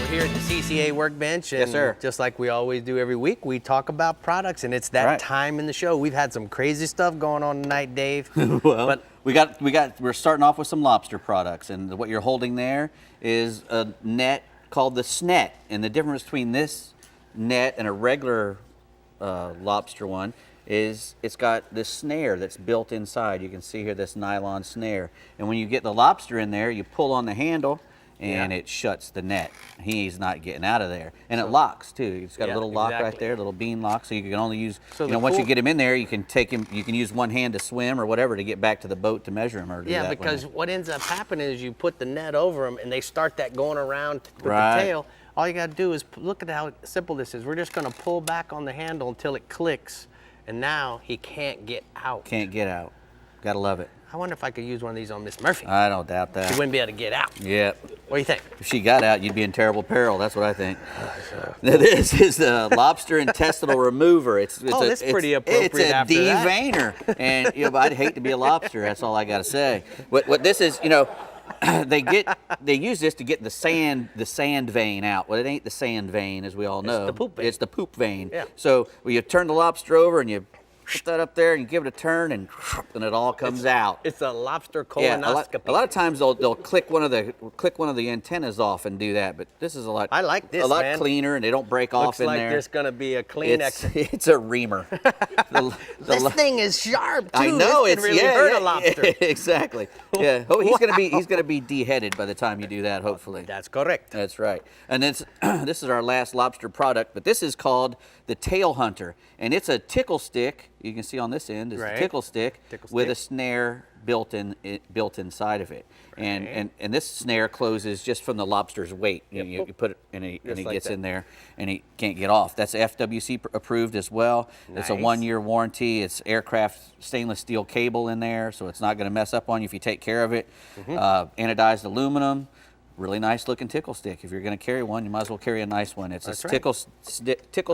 Here at the CCA workbench, and yes, sir. Just like we always do every week, we talk about products, and it's that time in the show. We've had some crazy stuff going on tonight, Dave. Well, but we're starting off with some lobster products, and what you're holding there is a net called the Snet, and the difference between this net and a regular lobster one is it's got this snare that's built inside. You can see here this nylon snare, and when you get the lobster in there, you pull on the handle, and it shuts the net. He's not getting out of there. And it locks too. It's got a little lock right there, a little bean lock, so you can only use, once you get him in there, you can take him, you can use one hand to swim or whatever to get back to the boat to measure him. Or do that because what ends up happening is you put the net over them and they start that going around with the tail. All you got to do is look at how simple this is. We're just going to pull back on the handle until it clicks, and now he can't get out. Can't get out. Gotta love it. I wonder if I could use one of these on Miss Murphy. I don't doubt that. She wouldn't be able to get out. Yep. What do you think? If she got out, you'd be in terrible peril. That's what I think. Now, this is the lobster intestinal remover. It's pretty appropriate after that. It's a deveiner. And but I'd hate to be a lobster. That's all I got to say. What this is, they use this to get the sand vein out. Well, it ain't the sand vein, as we all know. It's the poop vein. It's the poop vein. Yeah. So you turn the lobster over and you put that up there and you give it a turn and it all comes out. It's a lobster colonoscopy. A lot of times they'll click one of the antennas off and do that, but this is a lot. I like this, a lot cleaner, and they don't break off in there. Looks like there's gonna be a Kleenex. It's a reamer. This thing is sharp too. I know this can really hurt a lobster. Exactly. Yeah. Oh, he's gonna be deheaded by the time you do that. Hopefully. That's correct. That's right. And this is our last lobster product, but this is called the Tail Hunter, and it's a tickle stick. You can see on this end is a tickle stick with a snare built inside of it, and this snare closes just from the lobster's weight. You put it and he gets in there and he can't get off. That's FWC approved as well. It's a 1-year warranty. It's aircraft stainless steel cable in there, so it's not going to mess up on you if you take care of it. Anodized aluminum. Really nice looking tickle stick. If you're going to carry one, you might as well carry a nice one. It's a tickle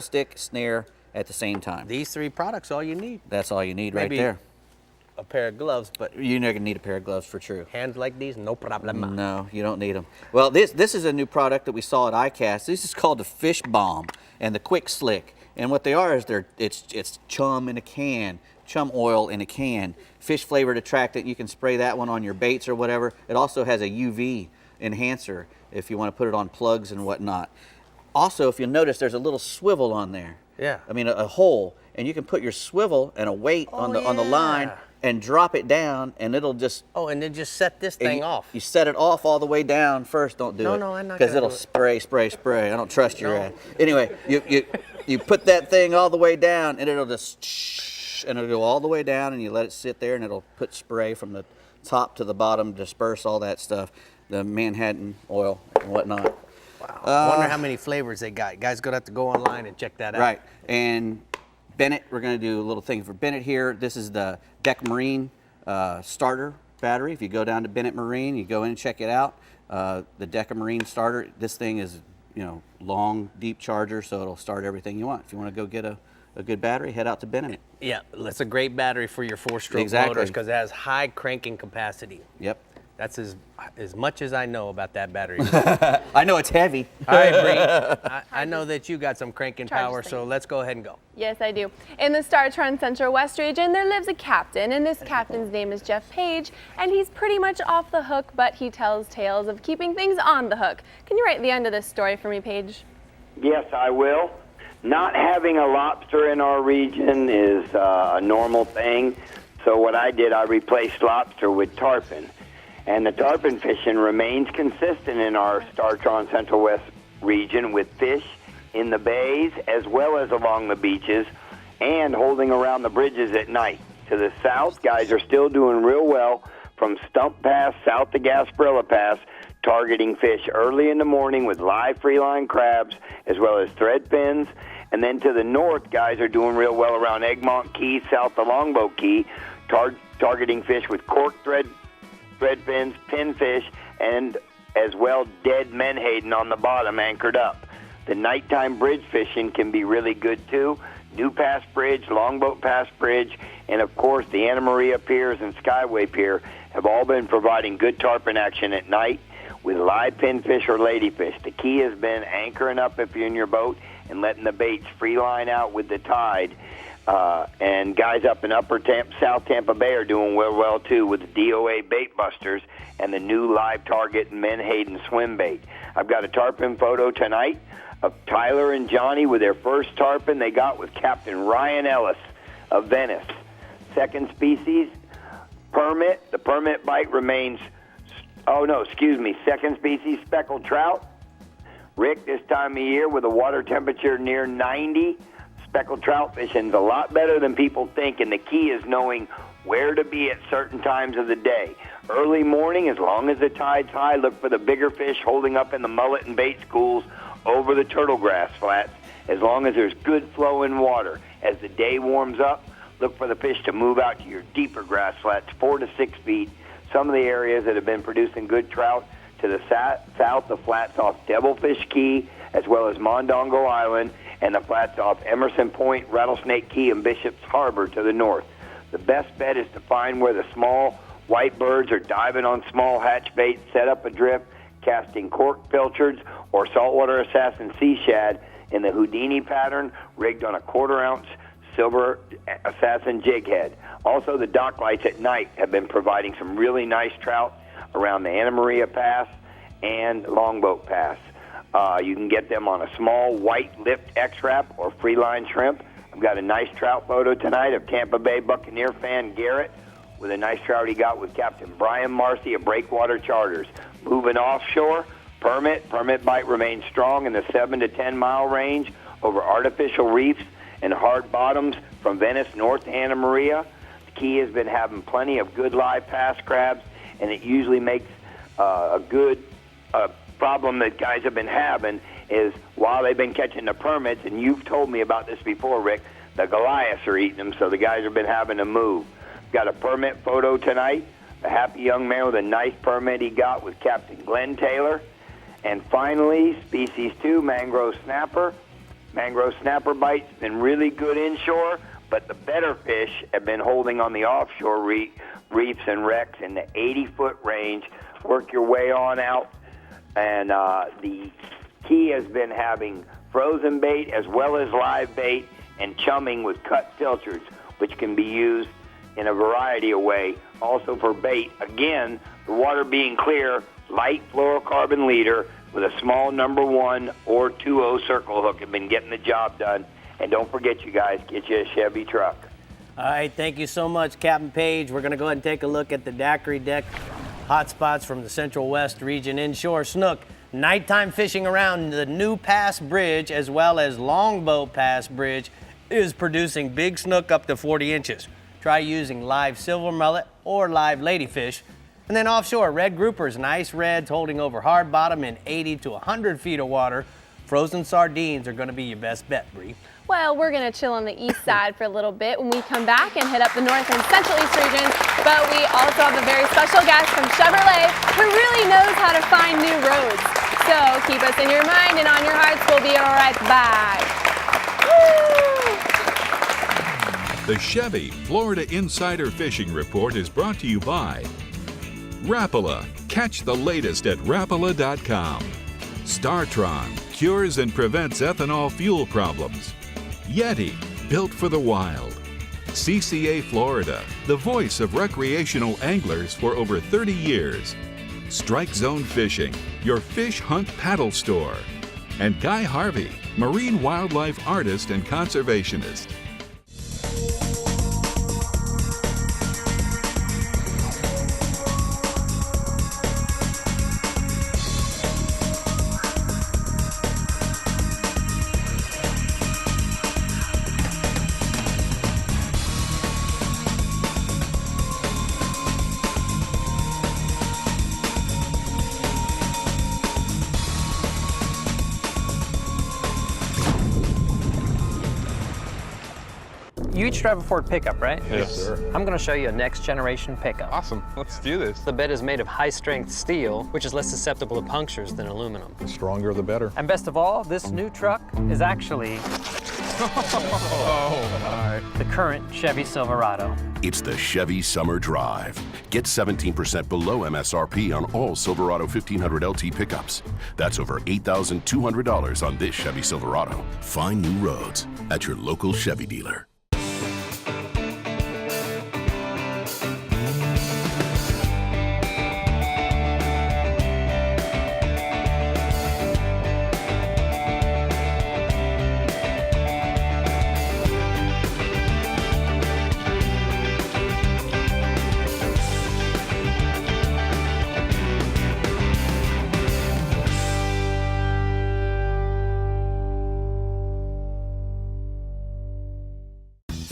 stick, snare at the same time. These 3 products, all you need. That's all you need right there. A pair of gloves, but you're not going to need a pair of gloves for true. Hands like these, no problem. No, you don't need them. Well, this is a new product that we saw at ICAST. This is called the Fish Bomb and the Quick Slick. And what they are is it's chum in a can. Chum oil in a can. Fish flavored attractant. You can spray that one on your baits or whatever. It also has a UV enhancer if you want to put it on plugs and whatnot. Also, if you'll notice, there's a little swivel on there. Yeah. I mean, a hole, and you can put your swivel and a weight on the line and drop it down, and it'll just. Oh, and then just set this thing off. You set it off all the way down first. Don't do it. No, I'm not. Because it'll spray. I don't trust your ass. Anyway, you put that thing all the way down, and it'll just and it'll go all the way down, and you let it sit there, and it'll put spray from the top to the bottom, disperse all that stuff, the Manhattan oil and whatnot. Wow. I wonder how many flavors they got. You guys gonna have to go online and check that out. Right. And Bennett, we're going to do a little thing for Bennett here. This is the Deck Marine starter battery. If you go down to Bennett Marine, you go in and check it out. The Deck Marine starter, this thing is, long, deep charger, so it'll start everything you want. If you want to go get a good battery, head out to Bennett. Yeah, that's a great battery for your 4-stroke Exactly. motors because it has high cranking capacity. Yep. That's as much as I know about that battery. I know it's heavy. All right, Bree. I know that you got some cranking power, so let's go ahead and go. Yes, I do. In the StarTron Central West region, there lives a captain, and this captain's name is Jeff Page, and he's pretty much off the hook, but he tells tales of keeping things on the hook. Can you write the end of this story for me, Page? Yes, I will. Not having a lobster in our region is a normal thing, so what I did, I replaced lobster with tarpon. And the tarpon fishing remains consistent in our StarTron Central West region with fish in the bays as well as along the beaches and holding around the bridges at night. To the south, guys are still doing real well from Stump Pass south to Gasparilla Pass, targeting fish early in the morning with live freeline crabs as well as thread fins. And then to the north, guys are doing real well around Egmont Key south to Longboat Key, targeting fish with cork thread fins, pinfish, and as well dead menhaden on the bottom anchored up. The nighttime bridge fishing can be really good too. New Pass Bridge, Longboat Pass Bridge, and of course the Anna Maria Piers and Skyway Pier have all been providing good tarpon action at night with live pinfish or ladyfish. The key has been anchoring up if you're in your boat and letting the baits free line out with the tide. And guys up in South Tampa Bay are doing well too with the DOA Bait Busters and the new live target menhaden swim bait. I've got a tarpon photo tonight of Tyler and Johnny with their first tarpon they got with Captain Ryan Ellis of Venice. Second species, permit. The permit bite remains Second species, speckled trout. Rick, this time of year with a water temperature near 90, speckled trout fishing's a lot better than people think, and the key is knowing where to be at certain times of the day. Early morning, as long as the tide's high, look for the bigger fish holding up in the mullet and bait schools over the turtle grass flats, as long as there's good flow in water. As the day warms up, look for the fish to move out to your deeper grass flats, 4 to 6 feet. Some of the areas that have been producing good trout to the south, the flats off Devilfish Key, as well as Mondongo Island, and the flats off Emerson Point, Rattlesnake Key, and Bishop's Harbor to the north. The best bet is to find where the small white birds are diving on small hatch bait, set up adrift, casting cork pilchards or saltwater assassin sea shad in the Houdini pattern, rigged on a 1/4 ounce silver assassin jig head. Also, the dock lights at night have been providing some really nice trout around the Anna Maria Pass and Longboat Pass. You can get them on a small white-lipped X-Wrap or free-line shrimp. I've got a nice trout photo tonight of Tampa Bay Buccaneer fan Garrett with a nice trout he got with Captain Brian Marcy of Breakwater Charters. Moving offshore, permit bite remains strong in the 7 to 10 mile range over artificial reefs and hard bottoms from Venice north to Anna Maria. The key has been having plenty of good live pass crabs, and it usually makes a good problem that guys have been having is while they've been catching the permits, and you've told me about this before, Rick, the Goliaths are eating them, so the guys have been having to move. Got a permit photo tonight, a happy young man with a nice permit he got with Captain Glenn Taylor. And finally, species 2, Mangrove Snapper. Mangrove Snapper bite's been really good inshore, but the better fish have been holding on the offshore reefs and wrecks in the 80-foot range. Work your way on out. And the key has been having frozen bait as well as live bait and chumming with cut pilchards, which can be used in a variety of ways. Also for bait, again, the water being clear, light fluorocarbon leader with a small number 1 or 2/0 circle hook have been getting the job done. And don't forget, you guys, get you a Chevy truck. All right, thank you so much, Captain Page. We're going to go ahead and take a look at the Daiquiri deck hotspots from the Central West region inshore. Snook, nighttime fishing around the New Pass Bridge as well as Longboat Pass Bridge is producing big snook up to 40 inches. Try using live silver mullet or live ladyfish. And then offshore, red groupers, nice reds holding over hard bottom in 80 to 100 feet of water. Frozen sardines are going to be your best bet, Bree. Well, we're going to chill on the east side for a little bit when we come back and hit up the north and central east regions. But we also have a very special guest from Chevrolet who really knows how to find new roads. So keep us in your mind and on your hearts. We'll be right back. Woo! The Chevy Florida Insider Fishing Report is brought to you by Rapala. Catch the latest at Rapala.com. Startron cures and prevents ethanol fuel problems. Yeti, built for the wild. CCA Florida, the voice of recreational anglers for over 30 years. Strike Zone Fishing, your fish hunt paddle store. And Guy Harvey, marine wildlife artist and conservationist. You each drive a Ford pickup, right? Yes, sir. I'm going to show you a next generation pickup. Awesome. Let's do this. The bed is made of high strength steel, which is less susceptible to punctures than aluminum. The stronger, the better. And best of all, this new truck is actually the current Chevy Silverado. It's the Chevy Summer Drive. Get 17% below MSRP on all Silverado 1500 LT pickups. That's over $8,200 on this Chevy Silverado. Find new roads at your local Chevy dealer.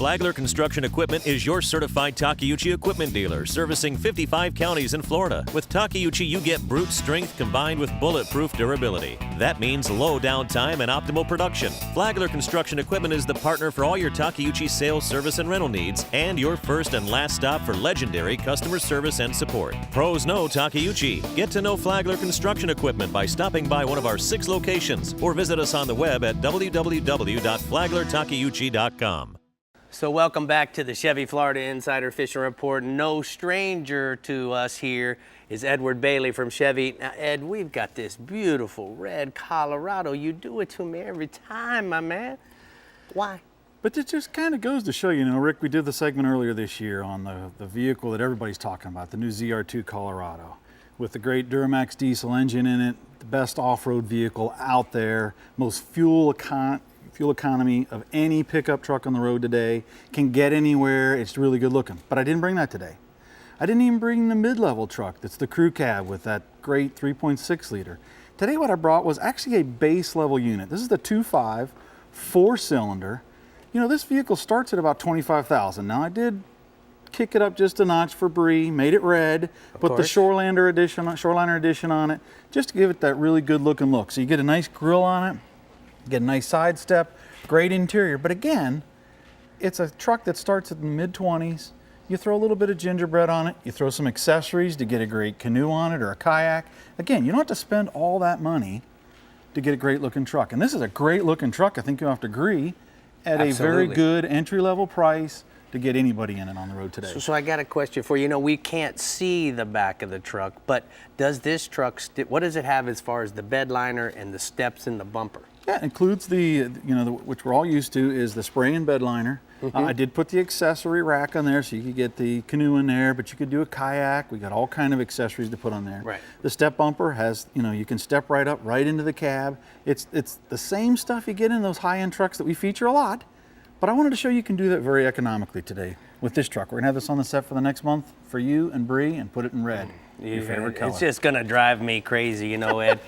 Flagler Construction Equipment is your certified Takeuchi equipment dealer, servicing 55 counties in Florida. With Takeuchi, you get brute strength combined with bulletproof durability. That means low downtime and optimal production. Flagler Construction Equipment is the partner for all your Takeuchi sales, service, and rental needs, and your first and last stop for legendary customer service and support. Pros know Takeuchi. Get to know Flagler Construction Equipment by stopping by one of our 6 locations or visit us on the web at www.flaglertakeuchi.com. So welcome back to the Chevy Florida Insider Fishing Report. No stranger to us here is Edward Bailey from Chevy. Now, Ed, we've got this beautiful red Colorado. You do it to me every time, my man. Why? But it just kind of goes to show, you know, Rick, we did the segment earlier this year on the vehicle that everybody's talking about, the new ZR2 Colorado, with the great Duramax diesel engine in it, the best off-road vehicle out there, most fuel economy of any pickup truck on the road today, can get anywhere, it's really good looking. But I didn't bring that today. I didn't even bring the mid-level truck that's the crew cab with that great 3.6 liter. Today what I brought was actually a base level unit. This is the 2.5 4-cylinder. You know, this vehicle starts at about $25,000. Now I did kick it up just a notch for Bree, made it red, put the Shoreliner edition on it, just to give it that really good looking look. So you get a nice grill on it, get a nice side step, great interior. But again, it's a truck that starts at the mid-20s. You throw a little bit of gingerbread on it, you throw some accessories to get a great canoe on it or a kayak. Again, you don't have to spend all that money to get a great looking truck. And this is a great looking truck, I think you'll have to agree, at a very good entry-level price to get anybody in it on the road today. So I got a question for you. You know, we can't see the back of the truck, but does this truck, what does it have as far as the bed liner and the steps in the bumper? Yeah, it includes which we're all used to, is the spray and bed liner. I did put the accessory rack on there so you could get the canoe in there, but you could do a kayak. We got all kind of accessories to put on there. Right. The step bumper has, you can step right up, right into the cab. It's the same stuff you get in those high-end trucks that we feature a lot, but I wanted to show you can do that very economically today with this truck. We're gonna have this on the set for the next month for you and Bree and put it in red, your favorite color. It's just gonna drive me crazy, you know, Ed.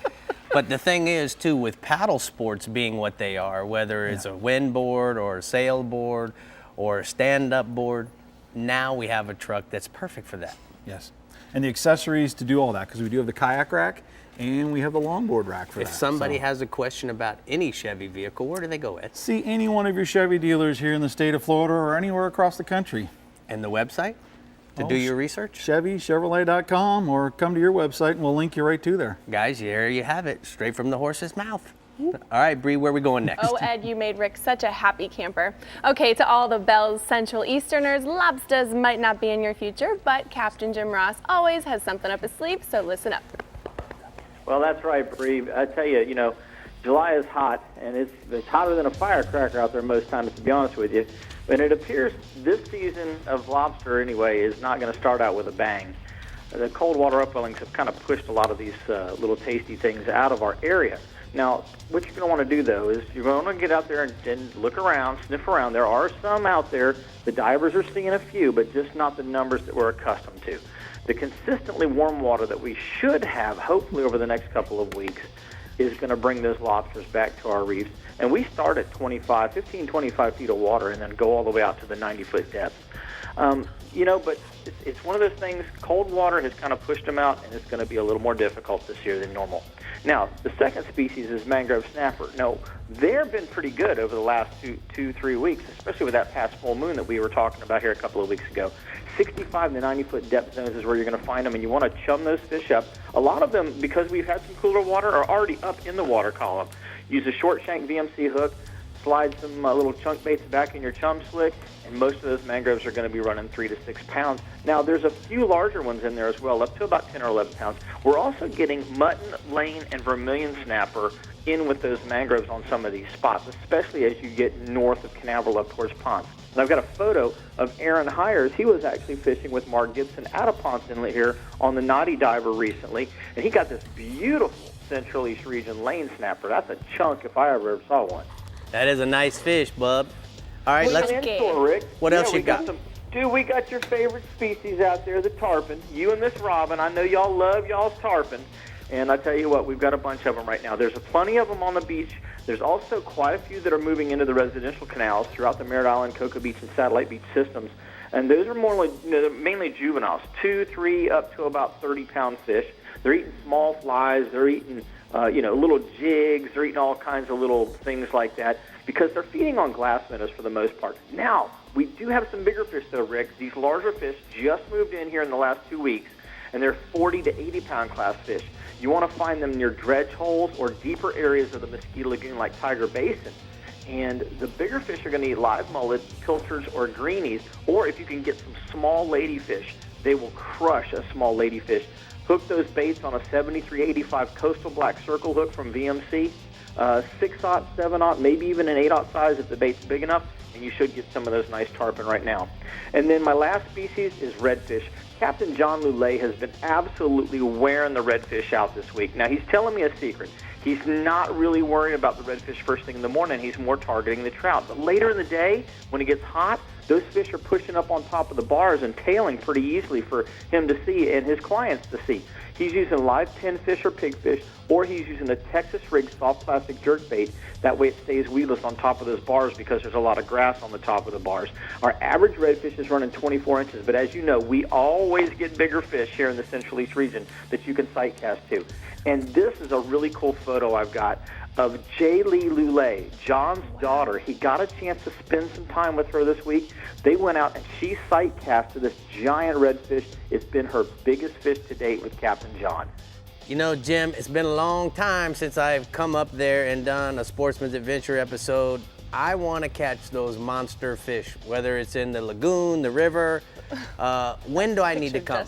But the thing is, too, with paddle sports being what they are, whether it's a wind board or a sail board or a stand-up board, now we have a truck that's perfect for that. Yes, and the accessories to do all that, because we do have the kayak rack and we have the longboard rack for that. If somebody has a question about any Chevy vehicle, where do they go, Ed? See any one of your Chevy dealers here in the state of Florida or anywhere across the country. And the website? To do your research? ChevyChevrolet.com, or come to your website and we'll link you right to there. Guys, there you have it, straight from the horse's mouth. All right, Bree, where are we going next? Oh, Ed, you made Rick such a happy camper. Okay, to all the Bell's Central Easterners, lobsters might not be in your future, but Captain Jim Ross always has something up his sleeve, so listen up. Well, that's right, Bree. I tell you, July is hot, and it's hotter than a firecracker out there most times, to be honest with you. And it appears this season of lobster, anyway, is not going to start out with a bang. The cold water upwellings have kind of pushed a lot of these little tasty things out of our area. Now, what you're going to want to do, though, is you're going to get out there and look around, sniff around. There are some out there. The divers are seeing a few, but just not the numbers that we're accustomed to. The consistently warm water that we should have, hopefully over the next couple of weeks, is going to bring those lobsters back to our reefs. And we start at 15, 25 feet of water and then go all the way out to the 90-foot depth. But it's one of those things, cold water has kind of pushed them out, and it's going to be a little more difficult this year than normal. Now, the second species is Mangrove Snapper. No, they've been pretty good over the last 2-3 weeks, especially with that past full moon that we were talking about here a couple of weeks ago. 65 to 90-foot depth zones is where you're going to find them, and you want to chum those fish up. A lot of them, because we've had some cooler water, are already up in the water column. Use a short shank VMC hook, slide some little chunk baits back in your chum slick, and most of those mangroves are going to be running 3 to 6 pounds. Now, there's a few larger ones in there as well, up to about 10 or 11 pounds. We're also getting mutton, lane, and vermilion snapper in with those mangroves on some of these spots, especially as you get north of Canaveral up towards Ponce. And I've got a photo of Aaron Hires. He was actually fishing with Mark Gibson out of Ponce Inlet here on the Naughty Diver recently, and he got this beautiful Central East Region lane snapper. That's a chunk if I ever saw one. That is a nice fish, bub. All right, let's go. Rick. What else you got? Dude, we got your favorite species out there, the tarpon. You and Miss Robin, I know y'all love y'all's tarpon. And I tell you what, we've got a bunch of them right now. There's plenty of them on the beach There's also quite a few that are moving into the residential canals throughout the Merritt Island, Cocoa Beach, and Satellite Beach systems. And those are more like, they're mainly juveniles, 2, 3, up to about 30-pound fish. They're eating small flies. They're eating, little jigs. They're eating all kinds of little things like that because they're feeding on glass minnows for the most part. Now, we do have some bigger fish, though, Rick. These larger fish just moved in here in the last 2 weeks, and they're 40 to 80-pound class fish. You want to find them near dredge holes or deeper areas of the Mosquito Lagoon like Tiger Basin. And the bigger fish are going to eat live mullet, pilchards, or greenies, or if you can get some small ladyfish, they will crush a small ladyfish. Hook those baits on a 7385 Coastal Black Circle hook from VMC, 6/0, 7/0, maybe even an 8/0 size if the bait's big enough, and you should get some of those nice tarpon right now. And then my last species is redfish. Captain John Lulay has been absolutely wearing the redfish out this week. Now, he's telling me a secret. He's not really worried about the redfish first thing in the morning. He's more targeting the trout. But later in the day, when it gets hot, those fish are pushing up on top of the bars and tailing pretty easily for him to see and his clients to see. He's using live pinfish or pigfish, or he's using a Texas rig soft plastic jerkbait. That way it stays weedless on top of those bars because there's a lot of grass on the top of the bars. Our average redfish is running 24 inches, but as you know, we always get bigger fish here in the Central East region that you can sight cast to. And this is a really cool photo I've got of J. Lee Lulay, John's daughter. He got a chance to spend some time with her this week. They went out and she sight casted this giant redfish. It's been her biggest fish to date with Captain John. You know, Jim, it's been a long time since I've come up there and done a Sportsman's Adventure episode. I want to catch those monster fish, whether it's in the lagoon, the river. When do I need to come?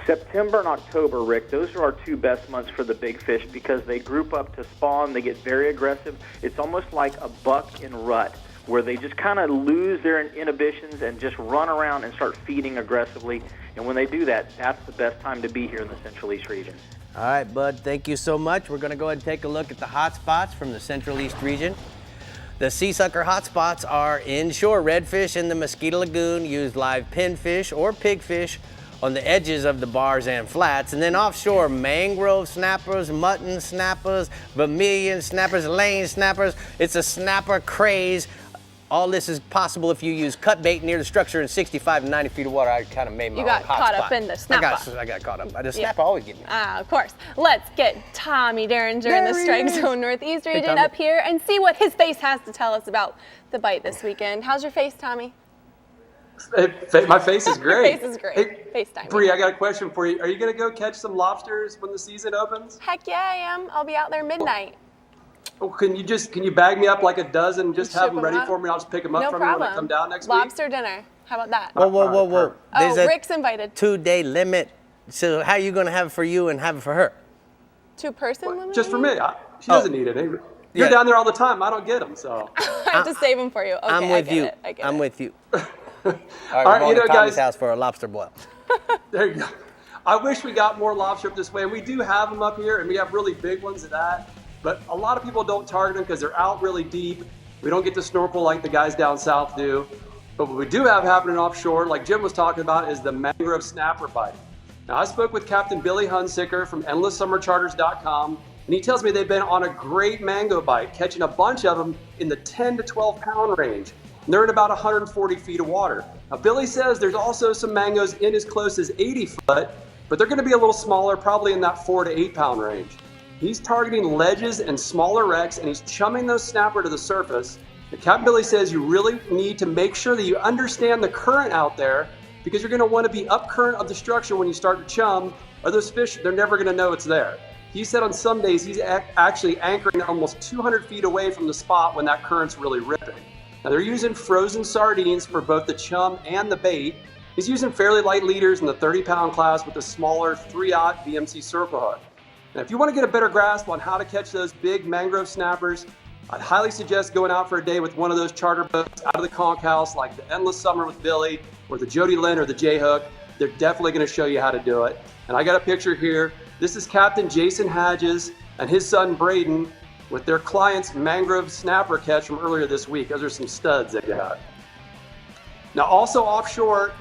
September and October, Rick, those are our 2 best months for the big fish because they group up to spawn. They get very aggressive. It's almost like a buck in rut where they just kind of lose their inhibitions and just run around and start feeding aggressively. And when they do that, that's the best time to be here in the Central East region. All right, Bud, thank you so much. We're going to go ahead and take a look at the hot spots from the Central East region. The sea sucker hot spots are inshore redfish in the Mosquito Lagoon. Use live pinfish or pigfish on the edges of the bars and flats, and then offshore, mangrove snappers, mutton snappers, vermilion snappers, lane snappers. It's a snapper craze. All this is possible if you use cut bait near the structure in 65 to 90 feet of water. I kind of made my own hot spot. You got caught up in the snapper. I got caught up. The snapper always get me. Of course. Let's get Tommy Derringer in the Strike Zone Northeast region up here and see what his face has to tell us about the bite this weekend. How's your face, Tommy? My face is great. Your face is great. FaceTime. Bree, I got a question for you. Are you going to go catch some lobsters when the season opens? Heck yeah, I am. I'll be out there midnight. Oh, can you bag me up like a dozen and just have them ready for me? I'll just pick them up from you when I come down next week. Lobster dinner. How about that? Whoa. There's a Rick's invited. 2-day limit. So how are you going to have it for you and have it for her? 2-person limit? Just for me. She doesn't need it. You're down there all the time. I don't get them, so. I have to save them for you. Okay, I'm with you. I'm with you. All right, we're going to Tommy's house for a lobster boil. There you go. I wish we got more lobster up this way. And we do have them up here, and we have really big ones of that. But a lot of people don't target them because they're out really deep. We don't get to snorkel like the guys down south do. But what we do have happening offshore, like Jim was talking about, is the Mangrove Snapper bite. Now, I spoke with Captain Billy Hunsicker from EndlessSummerCharters.com, and he tells me they've been on a great mango bite, catching a bunch of them in the 10 to 12 pound range. And they're in about 140 feet of water. Now, Billy says there's also some mangoes in as close as 80 foot, but they're going to be a little smaller, probably in that 4 to 8 pound range. He's targeting ledges and smaller wrecks, and he's chumming those snapper to the surface. And Captain Billy says you really need to make sure that you understand the current out there, because you're going to want to be up current of the structure when you start to chum, or those fish, they're never going to know it's there. He said on some days he's actually anchoring almost 200 feet away from the spot when that current's really ripping. Now, they're using frozen sardines for both the chum and the bait. He's using fairly light leaders in the 30-pound class with a smaller 3/0 VMC circle hook. Now, if you want to get a better grasp on how to catch those big mangrove snappers, I'd highly suggest going out for a day with one of those charter boats out of the conch house, like the Endless Summer with Billy, or the Jody Lynn, or the J-Hook. They're definitely going to show you how to do it. And I got a picture here. This is Captain Jason Hadges and his son Braden with their client's mangrove snapper catch from earlier this week. Those are some studs they got. Now, also offshore,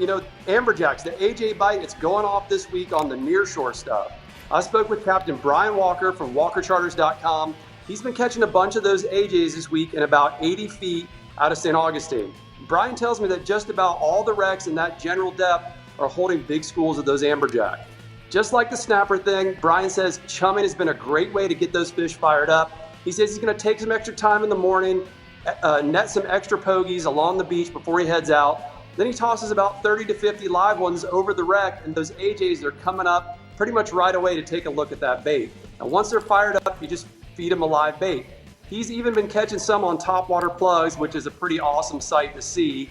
amberjacks, the AJ bite, it's going off this week on the nearshore stuff. I spoke with Captain Brian Walker from WalkerCharters.com, He's been catching a bunch of those AJs this week in about 80 feet out of St. Augustine. Brian tells me that just about all the wrecks in that general depth are holding big schools of those amberjack. Just like the snapper thing, Brian says chumming has been a great way to get those fish fired up. He says he's going to take some extra time in the morning, net some extra pogies along the beach before he heads out. Then he tosses about 30 to 50 live ones over the wreck, and those AJs are coming up pretty much right away to take a look at that bait. And once they're fired up, you just feed them a live bait. He's even been catching some on topwater plugs, which is a pretty awesome sight to see.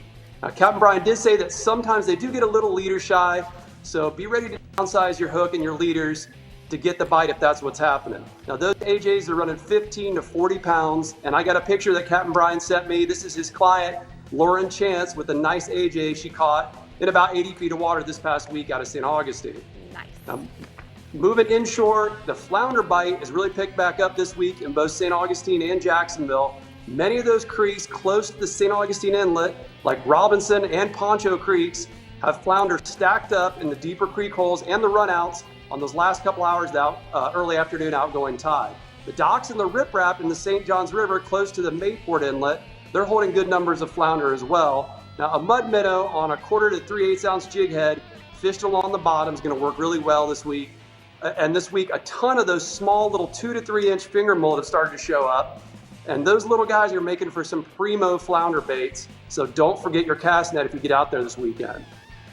Captain Brian did say that sometimes they do get a little leader shy, so be ready to downsize your hook and your leaders to get the bite if that's what's happening. Now those AJs are running 15 to 40 pounds, and I got a picture that Captain Brian sent me. This is his client, Lauren Chance, with a nice AJ she caught in about 80 feet of water this past week out of St. Augustine. Nice. Now, moving inshore, the flounder bite has really picked back up this week in both St. Augustine and Jacksonville. Many of those creeks close to the St. Augustine Inlet, like Robinson and Poncho Creeks, have flounder stacked up in the deeper creek holes and the runouts on those last couple hours of early afternoon outgoing tide. The docks and the riprap in the St. Johns River close to the Mayport Inlet, they're holding good numbers of flounder as well. Now a mud minnow on a 1/4 to 3/8 ounce jig head fished along the bottom is going to work really well this week. And this week, a ton of those small little 2 to 3 inch finger mullet have started to show up. And those little guys are making for some primo flounder baits. So don't forget your cast net if you get out there this weekend.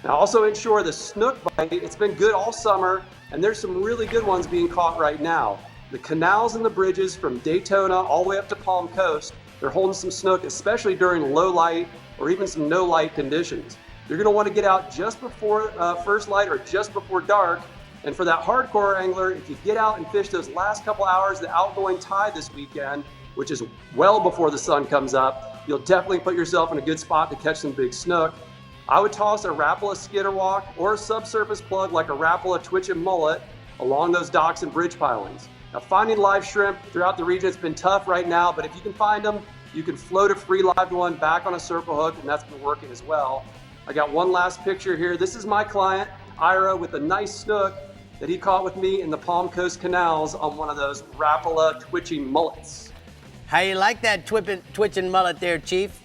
Now also inshore, the snook bite, it's been good all summer, and there's some really good ones being caught right now. The canals and the bridges from Daytona all the way up to Palm Coast, they're holding some snook, especially during low light or even some no light conditions. You're gonna wanna get out just before first light or just before dark. And for that hardcore angler, if you get out and fish those last couple hours of the outgoing tide this weekend, which is well before the sun comes up, you'll definitely put yourself in a good spot to catch some big snook. I would toss a Rapala skitter walk or a subsurface plug like a Rapala twitch and mullet along those docks and bridge pilings. Now finding live shrimp throughout the region, it's been tough right now, but if you can find them, you can float a free live one back on a circle hook, and that's been working as well. I got one last picture here. This is my client, Ira, with a nice snook that he caught with me in the Palm Coast canals on one of those Rapala twitching mullets. How you like that twitching mullet there, Chief?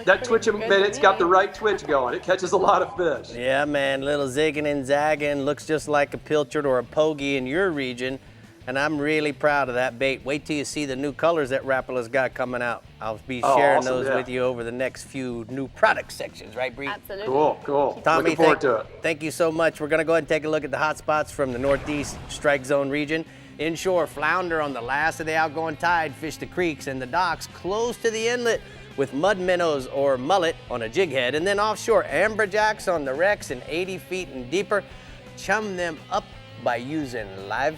That twitching, man, it's got the right twitch going. It catches a lot of fish. Yeah, man, little zigging and zagging, looks just like a pilchard or a pogie in your region, and I'm really proud of that bait. Wait till you see the new colors that Rapala's got coming out. I'll be sharing those with you over the next few new product sections, right, Bree? Absolutely. Cool. Tommy, looking forward to it. Thank you so much. We're gonna go ahead and take a look at the hot spots from the Northeast Strike Zone region. Inshore, flounder on the last of the outgoing tide fish the creeks and the docks close to the inlet with mud minnows or mullet on a jig head. And then offshore, amberjacks on the wrecks and 80 feet and deeper. Chum them up by using live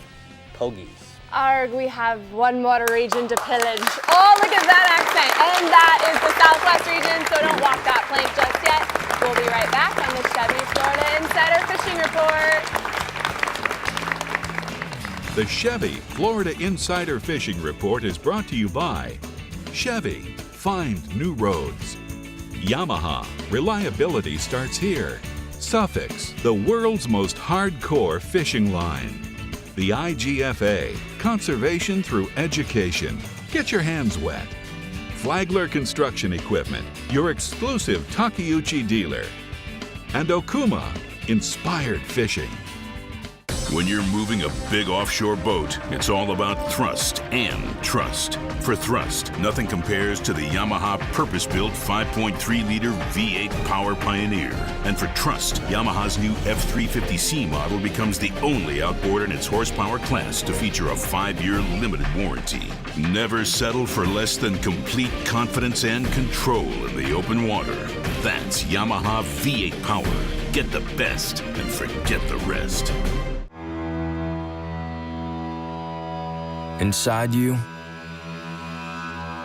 pogies. Arg, we have one more region to pillage. Oh, look at that accent. And that is the Southwest region, so don't walk that plank just yet. We'll be right back on the Chevy Florida Insider Fishing Report. The Chevy Florida Insider Fishing Report is brought to you by Chevy, find new roads. Yamaha, reliability starts here. Suffix, the world's most hardcore fishing line. The IGFA, conservation through education. Get your hands wet. Flagler Construction Equipment, your exclusive Takeuchi dealer. And Okuma, inspired fishing. When you're moving a big offshore boat, it's all about thrust and trust. For thrust, nothing compares to the Yamaha purpose-built 5.3-liter V8 Power Pioneer. And for trust, Yamaha's new F350C model becomes the only outboard in its horsepower class to feature a 5-year limited warranty. Never settle for less than complete confidence and control in the open water. That's Yamaha V8 Power. Get the best and forget the rest. Inside you,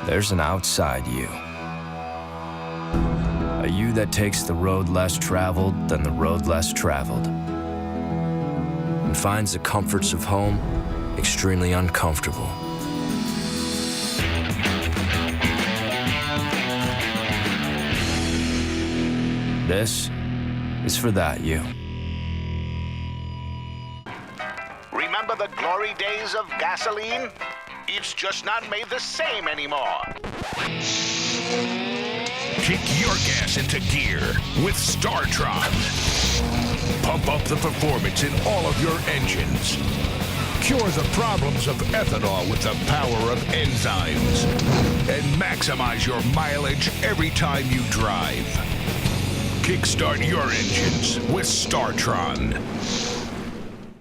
there's an outside you. A you that takes the road less traveled than the road less traveled, and finds the comforts of home extremely uncomfortable. This is for that you. Remember the glory days of gasoline? It's just not made the same anymore. Kick your gas into gear with StarTron. Pump up the performance in all of your engines. Cure the problems of ethanol with the power of enzymes. And maximize your mileage every time you drive. Kickstart your engines with StarTron.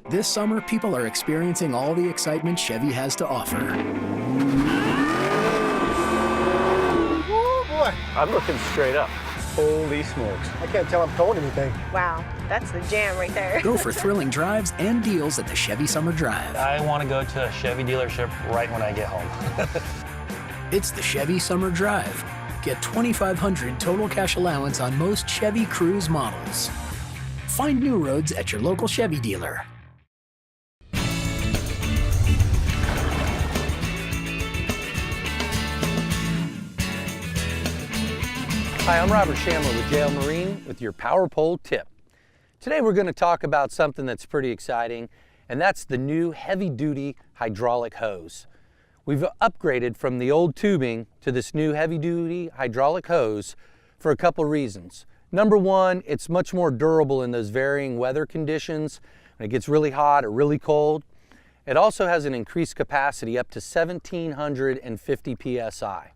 This summer, people are experiencing all the excitement Chevy has to offer. Oh boy. I'm looking straight up. Holy smokes. I can't tell I'm towing anything. Wow, that's the jam right there. Go for thrilling drives and deals at the Chevy Summer Drive. I want to go to a Chevy dealership right when I get home. It's the Chevy Summer Drive. Get $2,500 total cash allowance on most Chevy Cruise models. Find new roads at your local Chevy dealer. Hi, I'm Robert Shamler with JL Marine with your Power Pole tip. Today we're going to talk about something that's pretty exciting, and that's the new heavy-duty hydraulic hose. We've upgraded from the old tubing to this new heavy-duty hydraulic hose for a couple reasons. Number one, it's much more durable in those varying weather conditions. When it gets really hot or really cold. It also has an increased capacity up to 1,750 psi.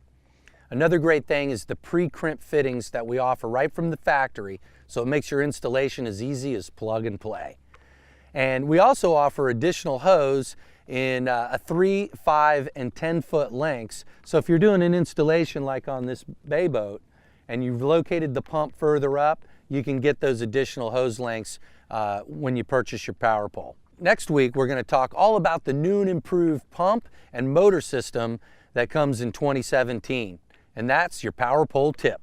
Another great thing is the pre-crimp fittings that we offer right from the factory, so it makes your installation as easy as plug and play. And we also offer additional hose in a 3, 5, and 10-foot lengths. So if you're doing an installation like on this bay boat and you've located the pump further up, you can get those additional hose lengths when you purchase your power pole. Next week, we're going to talk all about the new and improved pump and motor system that comes in 2017. And that's your Power Pole tip.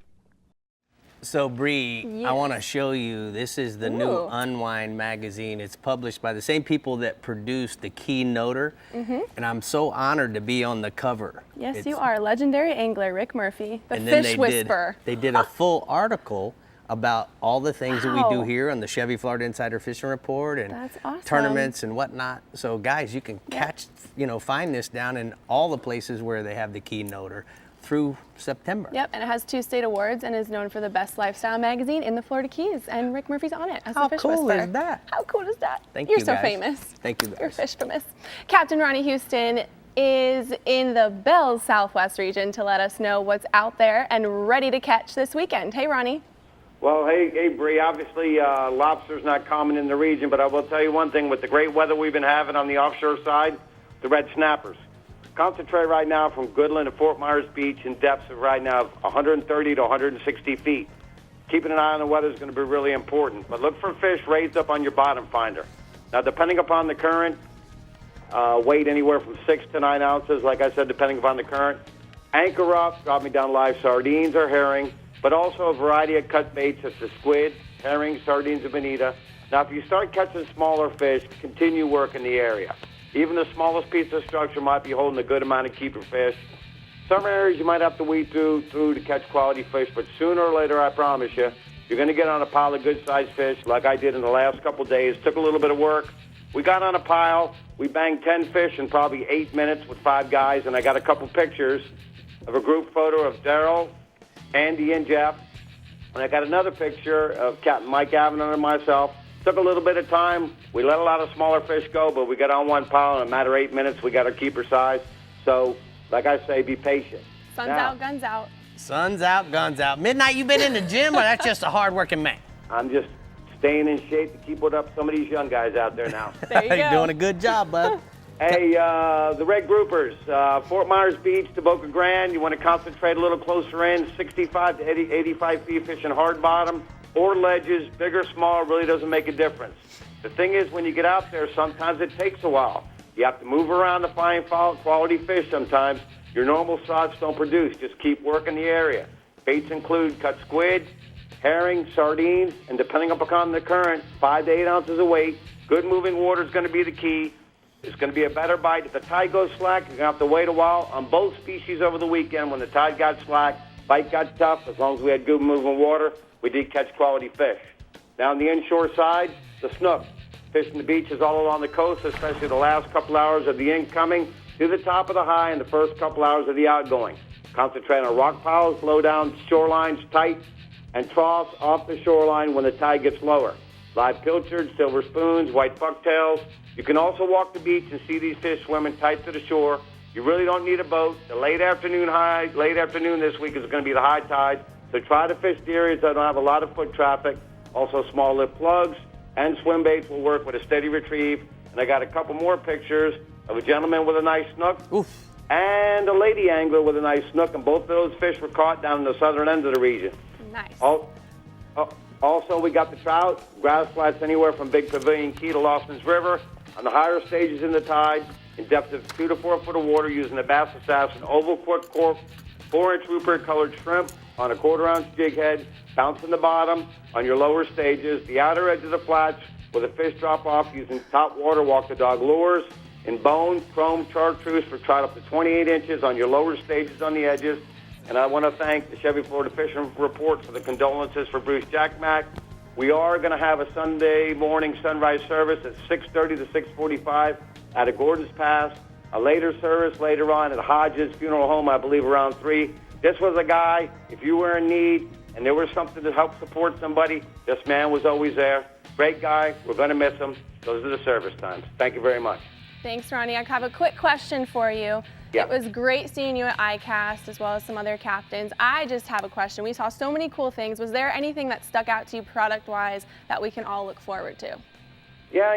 So Bree, Yes. I want to show you, this is the new Unwind magazine. It's published by the same people that produced the Keynoter, and I'm so honored to be on the cover. Yes, you are. Legendary angler Rick Murphy, the And then fish whisperer. They did a full article about all the things that we do Wow. here on the Chevy Florida Insider Fishing Report and That's awesome. tournaments and whatnot. So guys, you can catch, find this down in all the places where they have the Keynoter through September. Yep, and it has 2 state awards and is known for the best lifestyle magazine in the Florida Keys. And Rick Murphy's on it as How the fish cool whisperer. is that? How cool is that? Thank You're you, so guys. famous. Thank you, guys. You're fish famous. Captain Ronnie Houston is in the Bells Southwest region to let us know what's out there and ready to catch this weekend. Hey, Ronnie. Well, hey, Bree, obviously lobster's not common in the region, but I will tell you one thing. With the great weather we've been having on the offshore side, the red snappers. Concentrate right now from Goodland to Fort Myers Beach in depths of right now of 130 to 160 feet. Keeping an eye on the weather is going to be really important. But look for fish raised up on your bottom finder. Now, depending upon the current, weight anywhere from 6 to 9 ounces, like I said, depending upon the current. Anchor up, drop me down live sardines or herring, but also a variety of cut baits such as squid, herring, sardines, and bonita. Now, if you start catching smaller fish, continue working the area. Even the smallest piece of structure might be holding a good amount of keeper fish. Some areas you might have to weed through to catch quality fish, but sooner or later, I promise you, you're going to get on a pile of good-sized fish like I did in the last couple of days. Took a little bit of work. We got on a pile. We banged 10 fish in probably 8 minutes with 5 guys, and I got a couple pictures of a group photo of Daryl, Andy, and Jeff. And I got another picture of Captain Mike Avenant and myself. Took a little bit of time. We let a lot of smaller fish go, but we got on one pile in a matter of 8 minutes. We got our keeper size. So, like I say, be patient. Sun's out, guns out. Sun's out, guns out. Midnight, you been in the gym, or that's just a hard-working man? I'm just staying in shape to keep up some of these young guys out there now. There you go. You're doing a good job, bud. Hey, the red groupers, Fort Myers Beach to Boca Grande. You want to concentrate a little closer in, 65 to 85 feet fishing hard bottom or ledges, big or small, really doesn't make a difference. The thing is, when you get out there, sometimes it takes a while. You have to move around to find quality fish sometimes. Your normal spots don't produce. Just keep working the area. Baits include cut squid, herring, sardines, and depending upon the current, 5 to 8 ounces of weight. Good moving water is going to be the key. It's going to be a better bite. If the tide goes slack, you're going to have to wait a while. On both species over the weekend, when the tide got slack, bite got tough. As long as we had good moving water, we did catch quality fish. Now on the inshore side, the snook. Fishing the beaches all along the coast, especially the last couple hours of the incoming. to the top of the high in the first couple hours of the outgoing. Concentrate on rock piles, low down shorelines, tight, and troughs off the shoreline when the tide gets lower. Live pilchards, silver spoons, white bucktails. You can also walk the beach and see these fish swimming tight to the shore. You really don't need a boat. The late afternoon this week is going to be the high tide, so try to fish the areas that don't have a lot of foot traffic. Also, small lip plugs and swim baits will work with a steady retrieve. And I got a couple more pictures of a gentleman with a nice snook and a lady angler with a nice snook, and both of those fish were caught down in the southern end of the region. Nice. Also, we got the trout, grass flats anywhere from Big Pavilion Key to Lawson's River, on the higher stages in the tide, in depth of 2 to 4 foot of water, using a Bass Assassin oval foot cork, 4-inch Rupert colored shrimp on a 1/4-ounce jig head, bouncing the bottom on your lower stages, the outer edge of the flats where the fish drop off, using top water walk the dog lures, in bone, chrome, chartreuse for trout up to 28 inches on your lower stages on the edges. And I want to thank the Chevy Florida Fishing Report for the condolences for Bruce Jackmack. We are going to have a Sunday morning sunrise service at 6:30 to 6:45 at a Gordon's Pass, a later service later on at Hodges Funeral Home, I believe around 3. This was a guy, if you were in need and there was something to help support somebody, this man was always there. Great guy. We're going to miss him. Those are the service times. Thank you very much. Thanks, Ronnie. I have a quick question for you. Yeah. It was great seeing you at ICAST as well as some other captains. I just have a question. We saw so many cool things. Was there anything that stuck out to you product-wise that we can all look forward to? Yeah,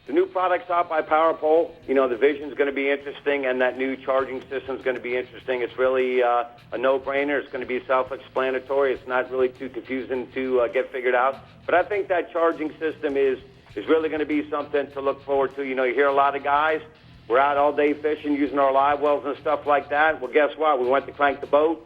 the new products out by Power Pole, the vision's going to be interesting, and that new charging system's going to be interesting. It's really a no-brainer. It's going to be self-explanatory. It's not really too confusing to get figured out. But I think that charging system is really going to be something to look forward to. You hear a lot of guys, we're out all day fishing, using our live wells and stuff like that. Well, guess what? We went to crank the boat.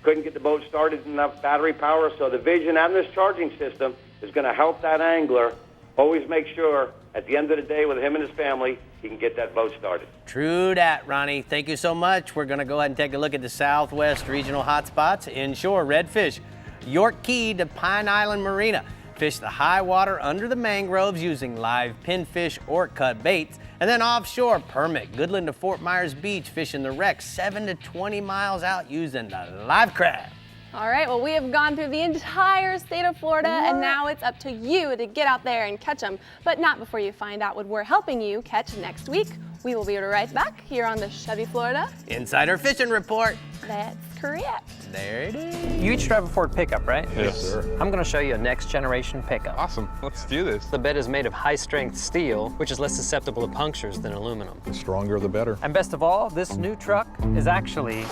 Couldn't get the boat started, enough battery power. So the vision and this charging system is going to help that angler always make sure at the end of the day with him and his family, he can get that boat started. True that, Ronnie. Thank you so much. We're going to go ahead and take a look at the Southwest Regional Hotspots. Inshore, Redfish, York Key to Pine Island Marina. Fish the high water under the mangroves using live pinfish or cut baits. And then offshore, Permit, Goodland to Fort Myers Beach, fishing the wrecks 7 to 20 miles out using the live crab. All right, well, we have gone through the entire state of Florida, and now it's up to you to get out there and catch them. But not before you find out what we're helping you catch next week. We will be right back here on the Chevy Florida Insider Fishing Report. That's correct. There it is. You each drive a Ford pickup, right? Yes, sir. I'm going to show you a next generation pickup. Awesome. Let's do this. The bed is made of high strength steel, which is less susceptible to punctures than aluminum. The stronger, the better. And best of all, this new truck is actually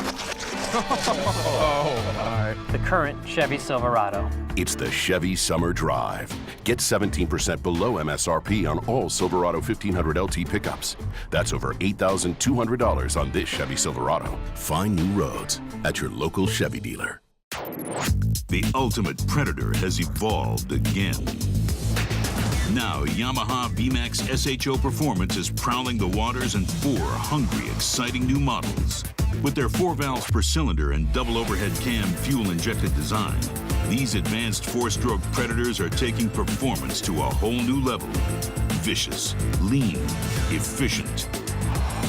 the current Chevy Silverado. It's the Chevy Summer Drive. Get 17% below MSRP on all Silverado 1500 LT pickups. That's over $8,200 on this Chevy Silverado. Find new roads at your local Chevy dealer. The ultimate predator has evolved again. Now, Yamaha VMAX SHO Performance is prowling the waters in 4 hungry, exciting new models. With their 4 valves per cylinder and double overhead cam fuel-injected design, these advanced 4-stroke predators are taking performance to a whole new level. Vicious, lean, efficient.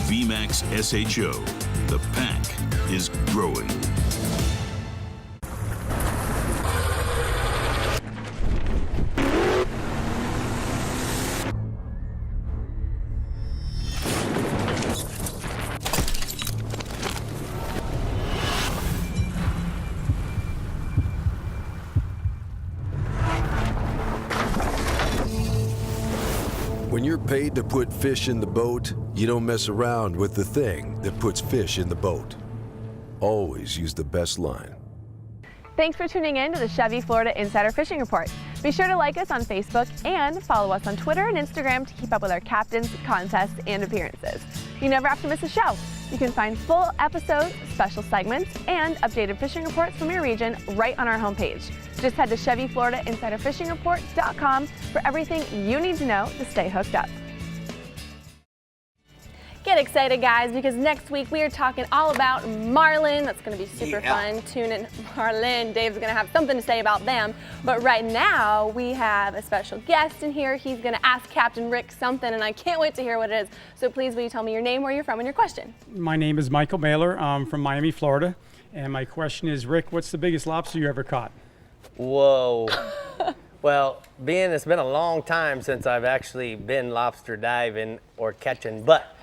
VMAX SHO. The pack is growing. When you're paid to put fish in the boat, you don't mess around with the thing that puts fish in the boat. Always use the best line. Thanks for tuning in to the Chevy Florida Insider Fishing Report. Be sure to like us on Facebook and follow us on Twitter and Instagram to keep up with our captains, contests, and appearances. You never have to miss a show. You can find full episodes, special segments, and updated fishing reports from your region right on our homepage. Just head to ChevyFloridaInsiderFishingReport.com for everything you need to know to stay hooked up. Get excited, guys, because next week we are talking all about marlin. That's going to be super fun. Tune in, marlin. Dave's going to have something to say about them. But right now, we have a special guest in here. He's going to ask Captain Rick something, and I can't wait to hear what it is. So please, will you tell me your name, where you're from, and your question? My name is Michael Mailer. I'm from Miami, Florida. And my question is, Rick, what's the biggest lobster you ever caught? Whoa. Well, it's been a long time since I've actually been lobster diving or catching, but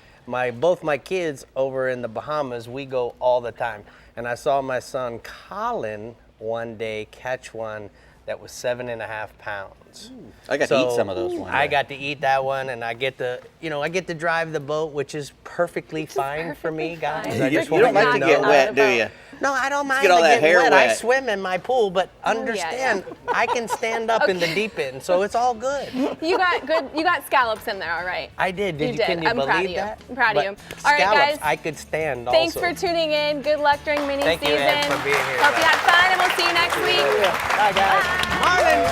both my kids over in the Bahamas, we go all the time. And I saw my son Colin one day catch one that was 7.5 pounds. I got to eat some of those ones. I got to eat that one, and I get to drive the boat, which is perfectly fine for me, guys. You don't like to get wet, do you? No, I don't mind get all that hair wet. wet. I swim in my pool, but understand, I can stand up in the deep end, so it's all good. You got scallops in there, all right? I did. Can you I'm proud of believe you. that? I'm proud of you. But All right, guys. scallops, I could stand Thanks also. for tuning in. Good luck during mini Thank season. you, Ed, for being here. Hope you had fun, and we'll see you next week. Bye, guys. Marlin,